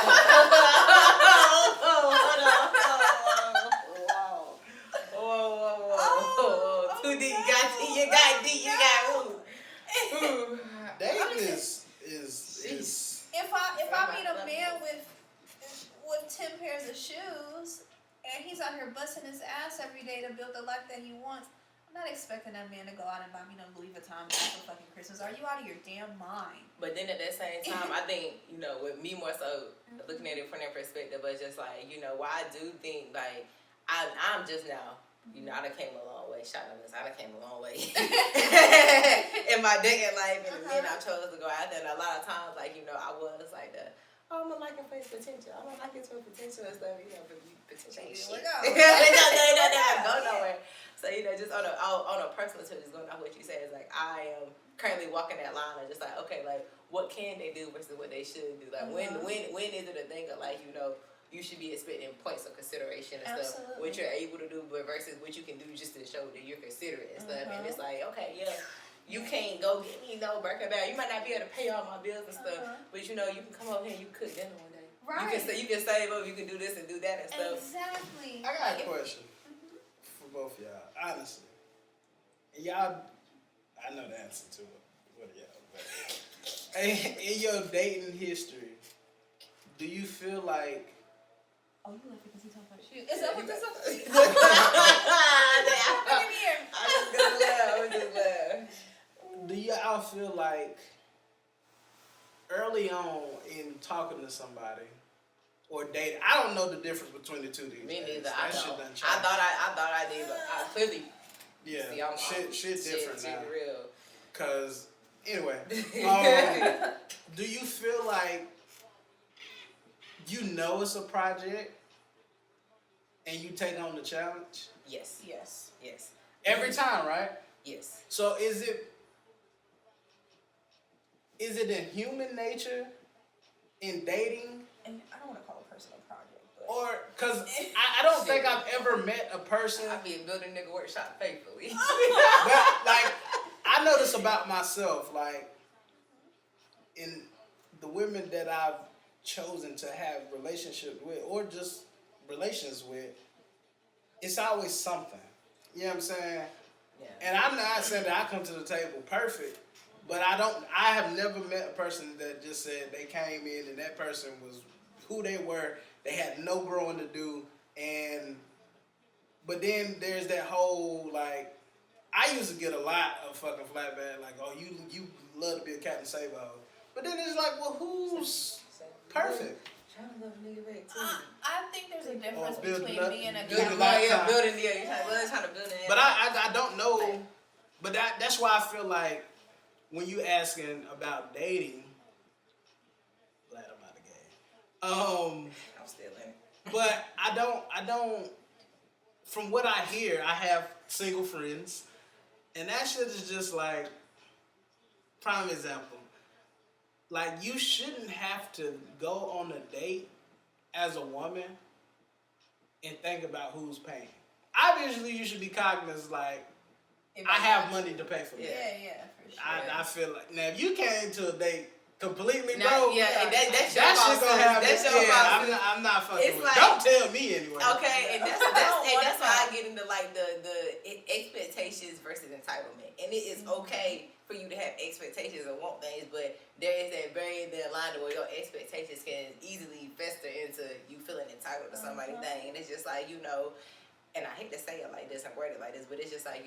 Whoa. Too deep. You got deep. You got ooh.
dating is
If I meet a man with 10 pairs of shoes and he's out here busting his ass every day to build the life that he wants, I'm not expecting that man to go out and buy me no Louis Vuitton bag for fucking Christmas. Are you out of your damn mind?
But then at that same time, I think, with me more so looking at it from that perspective, but just like, why I do think, like, I'm just now, I done came a long way. Shout out to this, I done came a long way in my dating life, and the men I chose to go out there. And a lot of times, like, I was like I'm gonna like him for his potential. I'm gonna like his for potential and stuff, but potential ain't shit. They don't go nowhere. So, just on a personal tip, just going off what you said, is like, I am currently walking that line of just like, okay, like, what can they do versus what they should do? Like, when is it a thing of like, you should be expecting points of consideration and stuff, what you're able to do, but versus what you can do just to show that you're considerate and stuff. And it's like, okay, yeah, you can't go get me no Birkin bag. You might not be able to pay all my bills and stuff, but you can come over here and you cook dinner one day.
Right.
You can save up, you can do this and do that and stuff.
Exactly.
I got a question for both of y'all, honestly. And y'all, I know the answer to it. What are y'all? But in your dating history, do you feel like?
Oh, you left because he talking about shoes. Is that what this is?
I'm just glad.
Do y'all feel like early on in talking to somebody or dating? I don't know the difference between the two.
Me neither.
That
I
shit
know.
done changed.
I thought I did, but I clearly.
Yeah,
See,
shit different now.
Shit real.
Cause anyway, do you feel like it's a project and you take on the challenge?
Yes.
Yes.
Every time, right?
Yes.
So is it in human nature in dating?
And I don't want to call a person a project, but
Or, cause I don't think I've ever met a person.
I be a building nigga workshop faithfully.
But, like, I know this about myself, like, in the women that I've chosen to have relationships with, or just relations with, it's always something. You know what I'm saying?
Yeah.
And I'm not saying that I come to the table perfect, but I have never met a person that just said they came in and that person was who they were, they had no growing to do, but then there's that whole, like, I used to get a lot of fucking flatback, like, oh, you love to be a Captain Sabo. But then it's like, well, who's perfect?
Trying to love a nigga back too.
I think there's a difference
building
between
up-
being a
building
Captain.
up.
Yeah, building the you're trying to build it.
But I don't know, but that's why I feel like when you asking about dating, like, Um,
I'm still in it.
but I don't. From what I hear, I have single friends, and that shit is just like prime example. Like you shouldn't have to go on a date as a woman and think about who's paying. Obviously, you should be cognizant. Like
If
I have money to pay for
Yeah,
that.
yeah, for sure.
I feel like now if you came to a date completely
Now,
broke,
yeah, and that's your
that
fault,
shit gonna
sis.
happen.
That's your
Yeah,
fault, sis.
I'm not fucking
It's
with
like-
it. Don't tell me anyway.
Okay, and that's why I get into like the expectations versus entitlement, and it is okay for you to have expectations and want things, but there is that very thin line where your expectations can easily fester into you feeling entitled to somebody's thing, and it's just like and I hate to say it like this and word it like this, but it's just like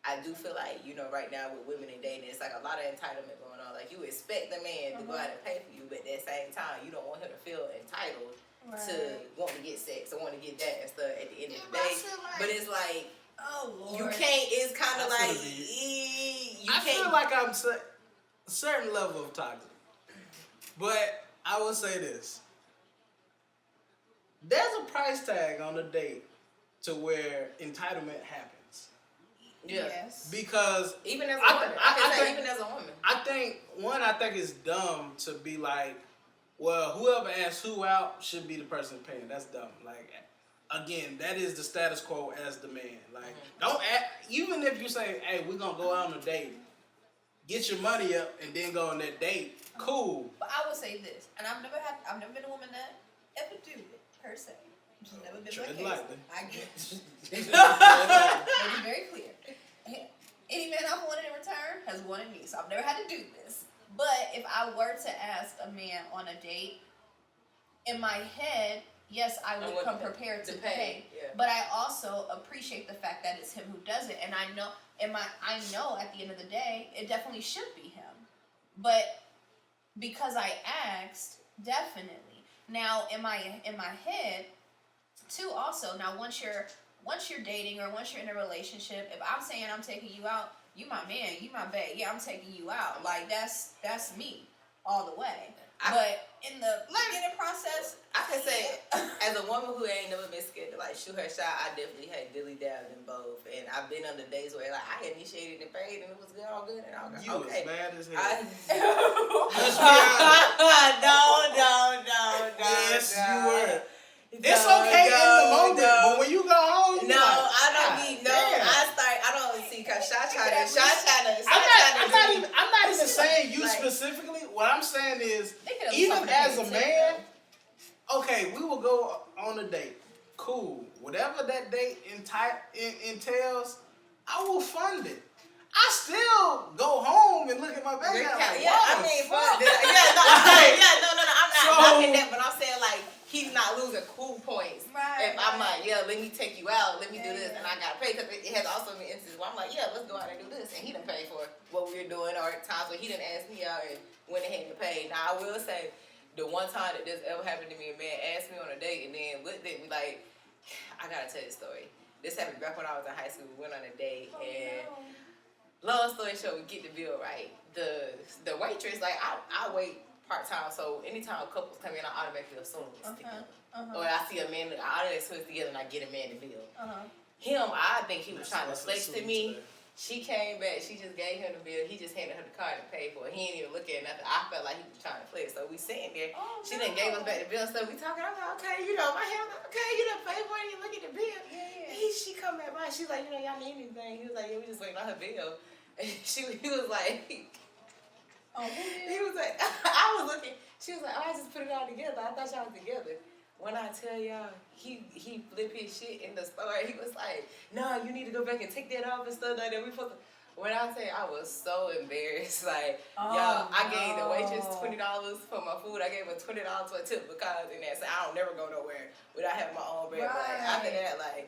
I do feel like right now with women and dating, it's like a lot of entitlement going on. Like you expect the man to go out and pay for you, but at the same time, you don't want him to feel entitled to want to get sex or want to get that and stuff at the end of the day. But it's like
Oh Lord.
you can't. It's kind of
I
like
feel
you
I
can't.
feel like I'm a certain level of toxic, but I will say this: there's a price tag on a date to where entitlement happens.
Yeah.
Yes.
Because
Even as a
I-
woman,
I-
I can
I
say
think-
even as a woman.
I think it's dumb to be like, well, whoever asks who out should be the person paying. That's dumb. Like, again, that is the status quo as the man. Like, don't act, even if you say, hey, we're gonna go out on a date, get your money up and then go on that date. Cool.
But I will say this, and I've never been a woman that ever do it per se. It's never been my
Tread
case.
lightly.
I get. Let me be very clear. Any man I've wanted in return has wanted me, so I've never had to do this. But if I were to ask a man on a date, in my head, yes, I would come prepared to pay.
Yeah.
But I also appreciate the fact that it's him who does it, and I know at the end of the day, it definitely should be him. But because I asked, definitely. Now in my head, too. Also, now once you're dating or once you're in a relationship, if I'm saying I'm taking you out, you my man, you my bae. Yeah, I'm taking you out. Like that's me all the way. But in the beginning process,
I can say, as a woman who ain't never been scared to like shoot her shot, I definitely had dilly dabbled in both, and I've been on the days where like I initiated and paid, and it was all good, and I was
You
okay.
as bad as hell.
I,
Let's be honest.
no.
Yes,
no.
you were. It's
No,
okay in the
no,
moment,
no.
but when you go home, you
No,
like,
I don't
"God
be. No,
damn."
I don't see. Cause Shot trying to.
I'm not even saying you
like-
specifically. What I'm saying is,
they could have
even
something
as
to
a
take,
man,
though.
okay, we will go on a date. Cool. Whatever that date entails, I will fund it. I still go home and look at my bank account. Like,
Yeah, I
what the
mean,
fuck?
no. I'm not knocking that, but I'm saying like he's not losing cool points.
Right,
If I'm
right.
like, yeah, let me take you out, let me do this,
Yeah.
and I gotta pay because it has also been instances where I'm like, yeah, let's go out and do this, and he done pay for what we're doing, or times where he done asked me out and went ahead and paid. Now I will say, the one time that this ever happened to me, a man asked me on a date and then looked at me like, I gotta tell you the story. This happened back when I was in high school. We went on a date and. Long story short, we get the bill right. The waitress, like I wait part time, so anytime couples come in, I automatically assume it's together. Or I see a man, I automatically assume it's together, and I get a man the bill. Him, I think he was trying to flex to me. She came back, she just gave him the bill. He just handed her the card and paid for it. He didn't even look at nothing. I felt like he was trying to flex. So we sitting there. She done gave us back the bill and stuff. We talking. I'm like, okay, my hair, okay, you done paid for it. You look at the bill. She come back by. She's like, y'all need anything? He was like, yeah, we just waiting on her bill. And he was like, he was like, I was looking. She was like, I just put it all together. I thought y'all was together. When I tell y'all, he flipped his shit in the store. He was like, no, you need to go back and take that off and stuff like that. When I say I was so embarrassed, like, y'all, I gave the waitress $20 for my food. I gave her $20 for a tip because in that, so I don't never go nowhere without having my own bread. But like, after that, like,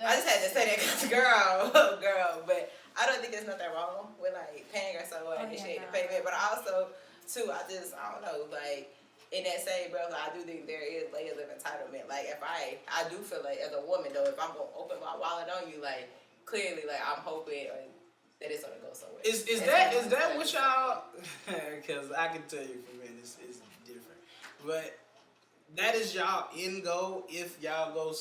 I just had to say that because girl, but I don't think there's nothing wrong with like paying or so and initiate the payment. But also, too, I don't know, like in that same breath, I do think there is layers of entitlement. Like if I do feel like as a woman though, if I'm gonna open my wallet on you, like clearly, like I'm hoping that it's gonna go somewhere.
Is that what y'all? Because I can tell you for men, it's different. But that is y'all end goal if y'all go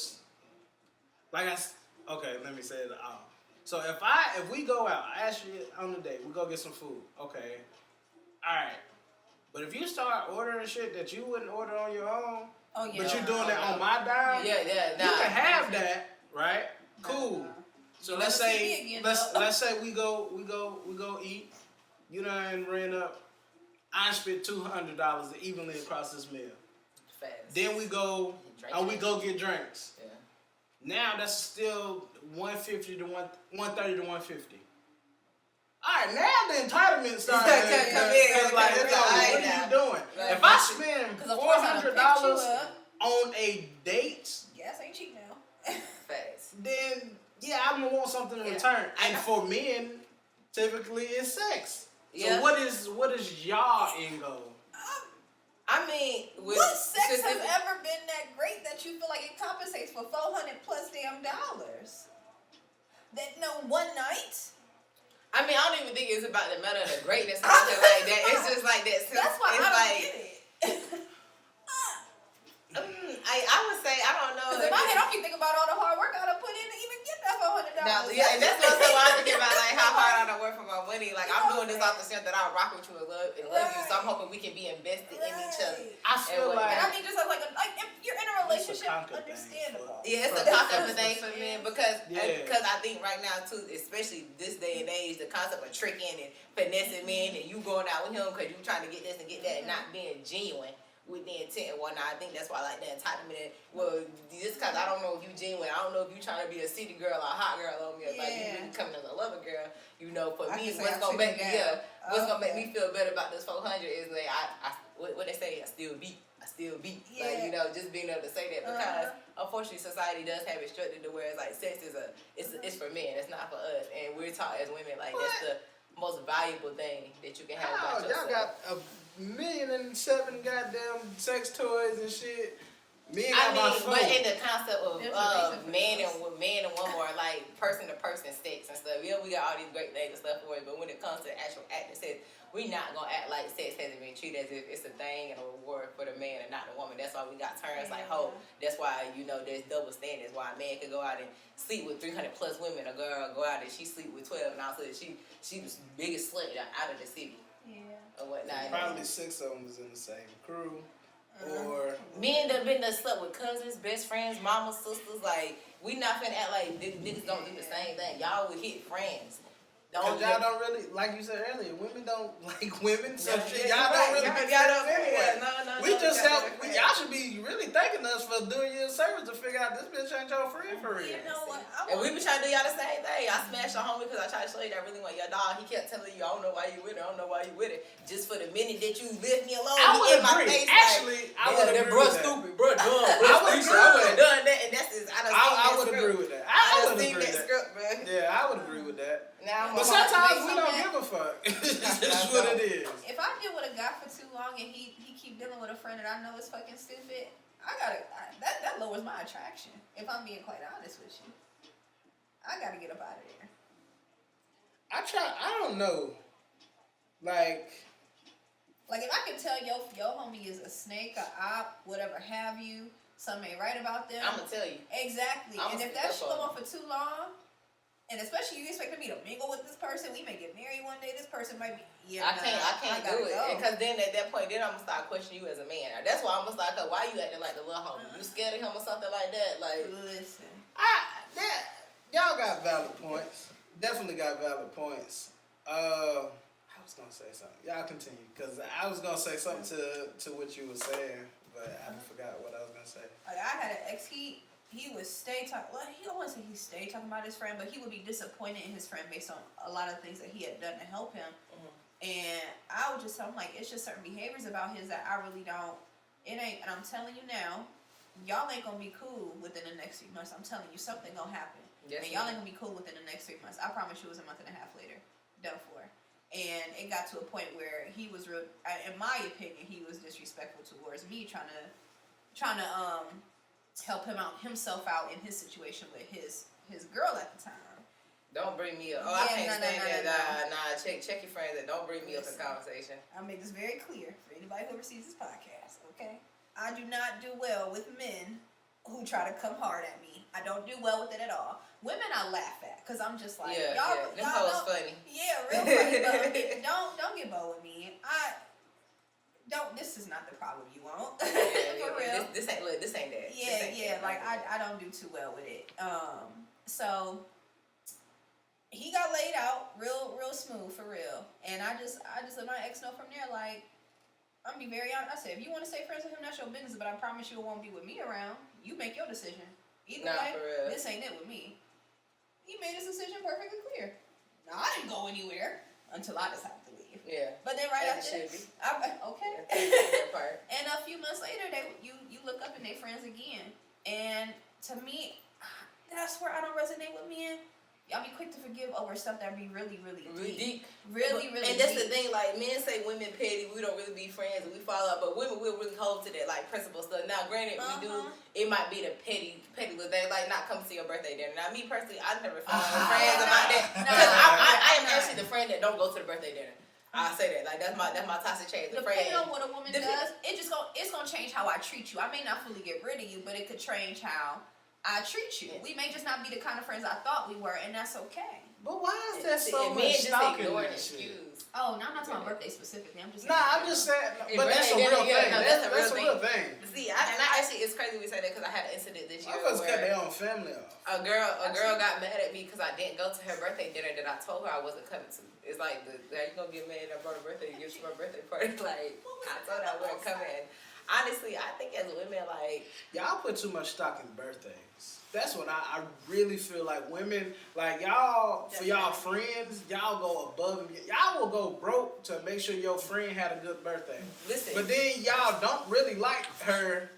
okay, let me say it out. So if we go out, I ask you on the date, we go get some food. Okay. Alright. But if you start ordering shit that you wouldn't order on your own, but you're doing that on my dime,
Yeah, nah.
you can have that, right? Cool. So let's say we go eat. You done ran up. I spent $200 evenly across this meal.
Fast.
Then we go get drinks.
Yeah.
Now that's still $130 to $150. All right, now the entitlement starts.
Come in.
Like, what are you doing?
Right.
If I spend $400 on a date,
gas ain't cheap now.
Fast.
then yeah, I'm gonna want something in return. And for men, typically it's sex.
Yeah.
So what is y'all end goal?
I mean,
what sex has ever been that great that you feel like it compensates for $400 plus damn dollars? That one night?
I mean, I don't even think it's about the matter of the greatness or something like that. It's just like that.
That's why
it's
I don't
like,
get it.
I would say, I don't know.
Because in my head, I keep thinking about all the hard work I done put in to even get that $400.
Yeah, and that's also why I'm thinking about like how hard I done work for my money. Like I'm doing this off the strength that I rock with you and love you. So I'm hoping we can be invested in each other.
I feel like
And I mean, just like if you're in a relationship, understandable.
Yeah, it's a concept thing for men because I think right now too, especially this day and age, the concept of tricking and finessing men and you going out with him because you trying to get this and get that and not being genuine with the intent and whatnot. I think that's why I like the entitlement. Well, just because I don't know if you genuine, I don't know if you trying to be a city girl or a hot girl on me, or like you really coming as a lover girl. You know, for me, what's gonna make me feel better about this 400 is like what they say, I still beat.
Yeah.
Like, you know, just being able to say that because unfortunately society does have it structured to where it's like sex is it's for men, it's not for us, and we're taught as women like that's the most valuable thing that you can have about yourself.
Y'all got 1,000,007 goddamn sex toys and shit.
But in the concept of man and woman or like person to person sex and stuff, yeah, we got all these great things and stuff for it. But when it comes to actual acting sex, we not gonna act like sex hasn't been treated as if it's a thing and a reward for the man and not the woman. That's why we got terms like hoe. That's why there's double standards. Why a man could go out and sleep with 300 plus women, a girl go out and she sleep with 12, and also she was biggest slut out of the city.
Yeah.
Or whatnot.
Probably 6 of them was in the same crew. Or
men that been slept with cousins, best friends, mamas, sisters. Like we not finna act like niggas don't do the same thing. Y'all would hit friends.
Cause y'all don't really, like you said earlier, women don't like women. So
Yeah,
y'all don't really be friends anyway.
No,
We just help. Y'all should be really thanking us for doing your service to figure out this bitch ain't your friend for real.
You know what?
And we been trying to do y'all the same thing. I smashed your homie because I tried to show you that I really want your dog. He kept telling you, I don't know why you with it. I don't know why you with it. Just for the minute that you left me alone,
I would
in my
agree.
face.
Actually, I would agree with that.
Stupid, bro, dumb.
I would agree.
I would have done that, and that's just,
I would agree with that. I would
seen
agree
that
with that.
script, bro.
Yeah, I would agree with that.
Now,
But sometimes we don't give a fuck. It's what it is.
If I deal with a guy for too long and he keep dealing with a friend that I know is fucking stupid, that lowers my attraction. If I'm being quite honest with you, I gotta get up out of there.
I don't know. Like
if I can tell your homie is a snake, a op, whatever have you, something ain't right about them.
I'm gonna tell you.
Exactly. And if that shit go on for too long, and especially you expect me to mingle with this person, we may get married one day. This person might be.
I can't do it. Because then at that point, I'm gonna start questioning you as a man. That's why I'm gonna start. Why you acting like the little homie? You scared of him or something like that? Like,
listen.
Y'all got valid points. Definitely got valid points. I was gonna say something. Y'all continue, because I was gonna say something to what you were saying, but I forgot what I was gonna say.
Like I had an ex. He would stay talking. Well, he don't want to say he stayed talking about his friend, but he would be disappointed in his friend based on a lot of things that he had done to help him. Mm-hmm. And I would just tell him, like, it's just certain behaviors about his that I really don't. It ain't. And I'm telling you now, y'all ain't gonna be cool within the next 3 months. I'm telling you, something gonna happen. Yes, and y'all ain't gonna be cool within the next 3 months. I promise you, it was a month and a half later. Done for. And it got to a point where he was real. In my opinion, he was disrespectful towards me, trying to help himself out in his situation with his girl at the time.
Don't bring me up. I can't stand that. Nah, check your friends and don't bring me up in conversation.
I'll make this very clear for anybody who ever sees this podcast, okay? I do not do well with men who try to come hard at me. I don't do well with it at all. Women I laugh at because I'm just like,
Yeah,
y'all,
yeah. Them
y'all
hoes
don't,
funny.
yeah, real funny. But don't get bold with me. I don't. This is not the problem you want. For real.
This ain't that. This
Yeah,
ain't
yeah.
that.
Like I don't do too well with it. So he got laid out real smooth for real, and I just let my ex know from there. Like, I'm gonna be very honest. I said, if you want to stay friends with him, that's your business. But I promise you, it won't be with me around. You make your decision. Either way,
For real.
this ain't it with me. He made his decision perfectly clear. Now I didn't go anywhere until I decided to leave.
Yeah.
But then right
As it
after,
should be.
okay.
That part.
And a few months later, you look up and they friends again. And to me, that's where I don't resonate with men. Y'all be quick to forgive over stuff that be really, really deep. Really
And that's
deep.
the thing, like, men say women petty, we don't really be friends, and we fall out, but women will really hold to that, like, principle stuff. Now, granted, we do, it might be the petty little thing, like, not come to your birthday dinner. Now, me personally, I never found friends about that, because I am actually the friend that don't go to the birthday dinner. I say that, like, that's my toxic trait.
Depending on what a woman does, it's gonna change how I treat you. I may not fully get rid of you, but it could change how I treat you. We may just not be the kind of friends I thought we were, and that's okay.
But why is there so
men
much
just
stalking
ignoring
and shit?
excuse.
Oh, no, I'm not talking about birthday specifically. I'm just
Nah, I'm just saying, but that's a
Yeah,
real thing.
no,
That's
that's
a real thing.
See, I actually, it's crazy we say that because I had an incident this year
Motherfuckers cut their
where
own family off.
a girl got mad at me because I didn't go to her birthday dinner that I told her I wasn't coming to. It's like, how you gonna get mad that I brought a birthday gift to my birthday party? Like, I told her I wasn't coming. Honestly, I think as women, like,
Y'all put too much stock in birthdays. That's what I really feel like women, like y'all, for y'all friends, y'all go above and y'all will go broke to make sure your friend had a good birthday.
listen.
But then y'all don't really like her.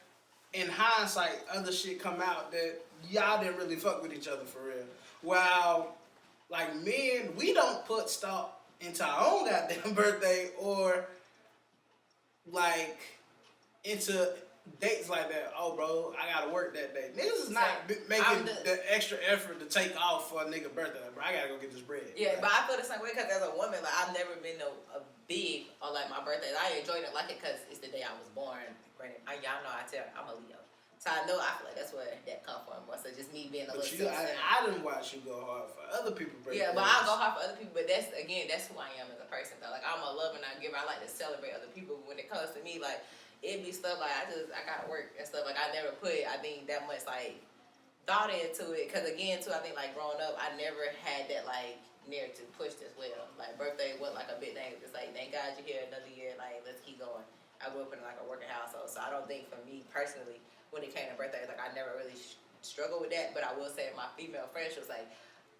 In hindsight, other shit come out that y'all didn't really fuck with each other for real. While, like men, we don't put stock into our own goddamn birthday or like into dates like that. Oh, bro, I gotta work that day. Niggas is not making the extra effort to take off for a nigga birthday. Like, bro, I gotta go get this bread.
Yeah, but I feel the same way because as a woman, like, I've never been a big on like my birthday. I enjoyed it like it because it's the day I was born. Granted, y'all know I'm a Leo, so I know I feel like that's where that come from. So just me being a
But
little.
I didn't watch you go hard for other people's birthdays.
Yeah, but I go hard for other people. But that's who I am as a person though. Like, I'm a lover and I giver. I like to celebrate other people. When it comes to me, like, it be stuff like I gotta work and stuff. Like, I never put I think that much like thought into it because again too I think like growing up I never had that like narrative pushed as well. Like, birthday wasn't like a big thing. It's like, thank God you're here another year. Like, let's keep going. I grew up in like a working household, so I don't think for me personally when it came to birthdays, like, I never really struggled with that. But I will say my female friends was like,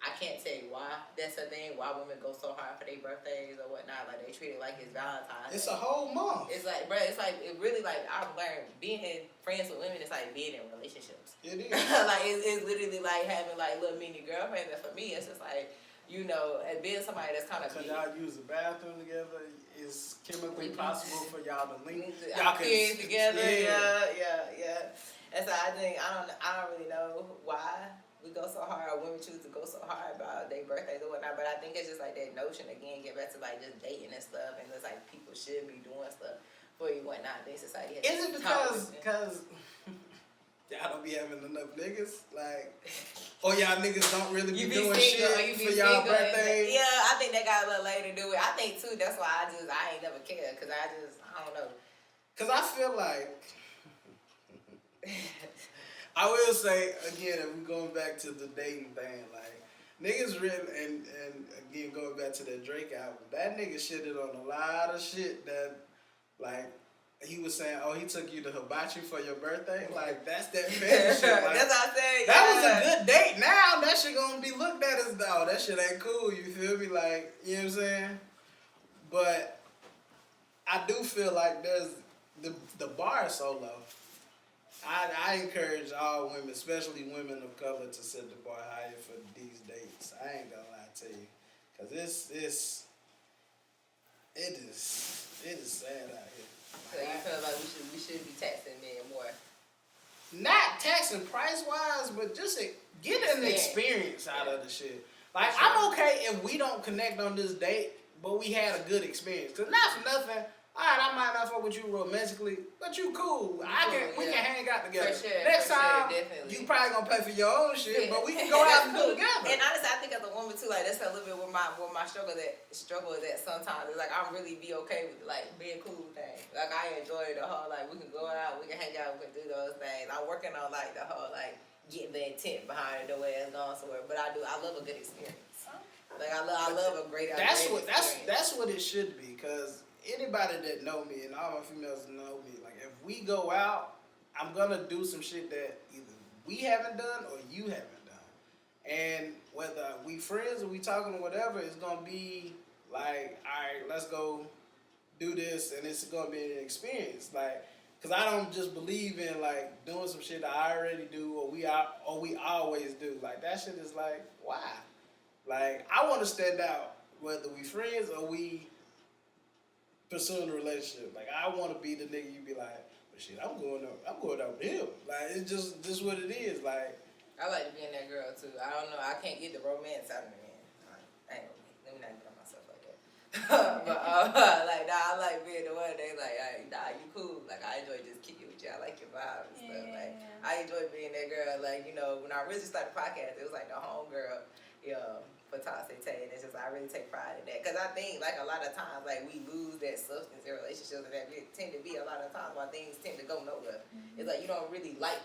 I can't tell you why that's a thing, why women go so hard for their birthdays or whatnot. Like, they treat it like it's Valentine's.
It's a whole month.
It's like, bro, it really, like, I've learned being friends with women is like being in relationships.
It is.
Like, it's literally like having like little mini girlfriends. And for me, it's just like, you know, and being somebody that's kind of.
So y'all use the bathroom together. Is chemically possible for y'all to link.
Y'all can together. Yeah. And so I think I don't really know why we go so hard. Women choose to go so hard about their birthdays or whatnot. But I think it's just like that notion again. Get back to like just dating and stuff, and it's like people should be doing stuff for you and whatnot. I think society has.
Is it because y'all don't be having enough niggas? Like, or y'all niggas don't really be doing shit for y'all birthdays?
Yeah, I think that got a little later to do it. I think too, that's why I ain't never cared. Cause I don't know.
Cause I feel like, I will say, again, if we're going back to the dating thing, like, niggas really, and again, going back to that Drake album, that nigga shitted on a lot of shit that, like, he was saying, oh, he took you to hibachi for your birthday? Like, that's that family shit. Like,
that's what I'm saying.
That was a good date. Now, that shit gonna be looked at as, oh, that shit ain't cool, you feel me? Like, you know what I'm saying? But I do feel like there's, the bar is so low. I encourage all women, especially women of color, to set the bar higher for these dates. I ain't gonna lie to you. Because it is sad out here.
So you feel like we should be taxing men more?
Not taxing price-wise, but just get an experience out of the shit. Like, I'm okay if we don't connect on this date, but we had a good experience. Because not for nothing, alright, I might not fuck with you romantically, but you cool. We can hang out together.
For sure,
Next
for sure,
time,
definitely.
you probably gonna pay for your own shit,
Yeah.
but we can go out and do it
Cool.
together.
And honestly, I think as a woman too, like that's a little bit where my struggle is that sometimes it's like I really be okay with like being cool thing. Like I enjoy the whole like we can go out, we can hang out, we can do those things. I'm working on like the whole like getting the intent behind it, the way it's going somewhere. But I love a good experience. Like I love a great experience.
That's what it should be, because anybody that know me and all my females know me, like if we go out, I'm gonna do some shit that either we haven't done or you haven't done. And whether we friends or we talking or whatever, it's gonna be like, alright, let's go do this, and it's gonna be an experience. Like, cause I don't just believe in like doing some shit that I already do or we always do. Like that shit is like, why? Like, I want to stand out, whether we friends or we pursuing a relationship. Like, I want to be the nigga you be like, but shit, I'm going out with him. Like, it's just what it is. Like,
I like being that girl too. I don't know. I can't get the romance out of me, man. I ain't gonna let me not get on myself like that. But like, nah, I like being the one that like, nah, you cool. Like, I enjoy just kicking with you. I like your vibe and stuff. Like, I enjoy being that girl. Like, you know, when I originally started the podcast, it was like the home girl. For Toxic Tay, and it's just I really take pride in that, because I think like a lot of times like we lose that substance in relationships, and that tend to be a lot of times why things tend to go nowhere. It's like you don't really like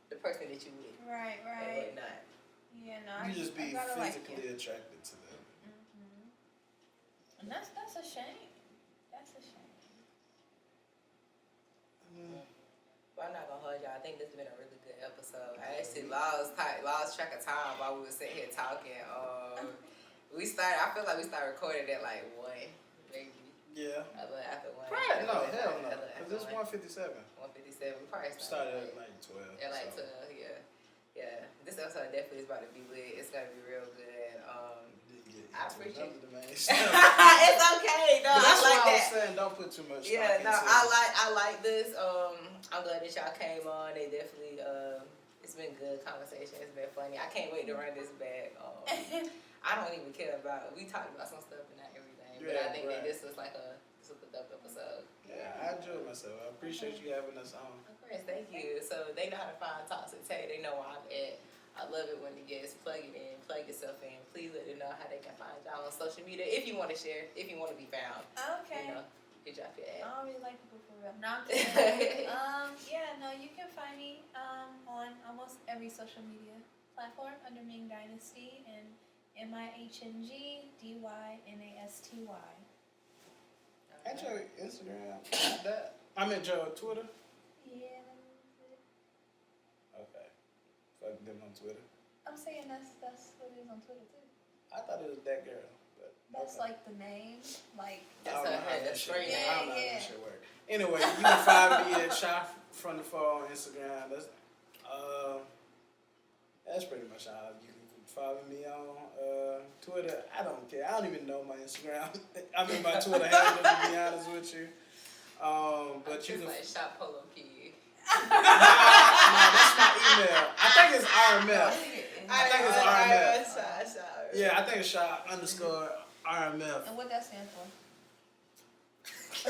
the person that you with,
Right.
and whatnot.
Yeah, no.
you just be
gotta
physically
like you.
attracted to them.
And that's a shame. That's a shame.
But I'm not gonna hold y'all. I think this has been a really good episode. I actually lost track of time while we were sitting here talking. I feel like we started recording at like 1, maybe.
Yeah.
After 1.
Probably no, hell no. Because it's 1:57.
1:57. We probably
Started at like 12.
At like
so.
12, yeah. This episode definitely is about to be lit. It's gonna be real good. I appreciate
the main
It's okay. No,
but that's
I like
why I was
that.
saying don't put too much.
Yeah,
stock
no,
into
I like this. I'm glad that y'all came on. They definitely it's been good conversation. It's been funny. I can't wait to run this back. I don't even care about. We talked about some stuff and not everything, but I think that this was a dope episode.
Yeah, I enjoyed myself. I appreciate you having us on.
Of course, thank you. So they know how to find Toxic Tay. They know where I'm at. I love it when the guests plug it in, plug yourself in. Please let them know how they can find y'all on social media if you want to share, if you want to be found.
Okay.
You know, you drop your ad.
I don't really like people for real. No, I'm kidding. You can find me on almost every social media platform under Ming Dynasty and MIHNGDYNASTY.
At your Instagram, that I meant your Twitter.
Yeah, let me see.
Okay, fuck them on Twitter.
I'm saying that's what it is on Twitter too.
I thought it was that girl, but
That's
okay.
like the name, like.
That's
I don't know
her
how
head,
that
that's
shit
straight
work.
name.
I don't know how
Yeah.
that shit work. Anyway, you can find me at Shot from the Fall on Instagram. That's pretty much all. You can follow me on Twitter. I don't care. I don't even know my Instagram. I mean my Twitter handle, to be honest with you. But you can.
Like Shop Polo Kid.
No, that's my email. I think it's RMF. I think it's RMF. Yeah, I think it's Shot _RMF.
And what that stand for?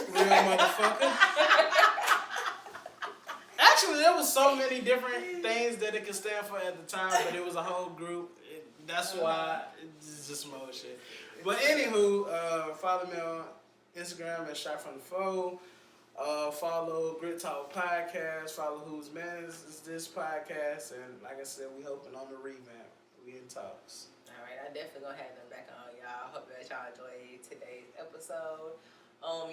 Real motherfucker. Actually, there was so many different things that it could stand for at the time, but it was a whole group. That's why it's just some old shit. But anywho, follow me on Instagram at Shot from the Foe. Follow Grit Talk Podcast. Follow Whose Man Is This Podcast. And like I said, we hoping on the revamp. We in talks.
All right, I definitely gonna have them back on, y'all. Hope that y'all enjoyed today's episode. Y'all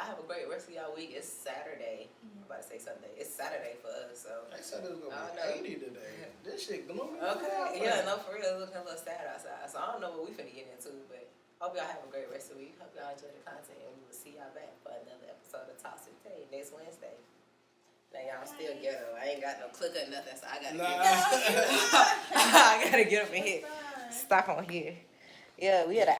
have a great rest of y'all week. It's Saturday. I'm about to say Sunday. It's Saturday for us, so.
They said it was gonna be 80 today. This shit gloomy.
Okay, yeah, no, for real, it's looking a little sad outside. So I don't know what we finna get into, but hope y'all have a great rest of the week. Hope y'all enjoy the content, and we will see y'all back for another episode of Toxic Tay next Wednesday. Now y'all, I'm still ghetto. I ain't got no click or nothing, so I gotta I gotta get up and hit. Stop on here. Yeah, we had an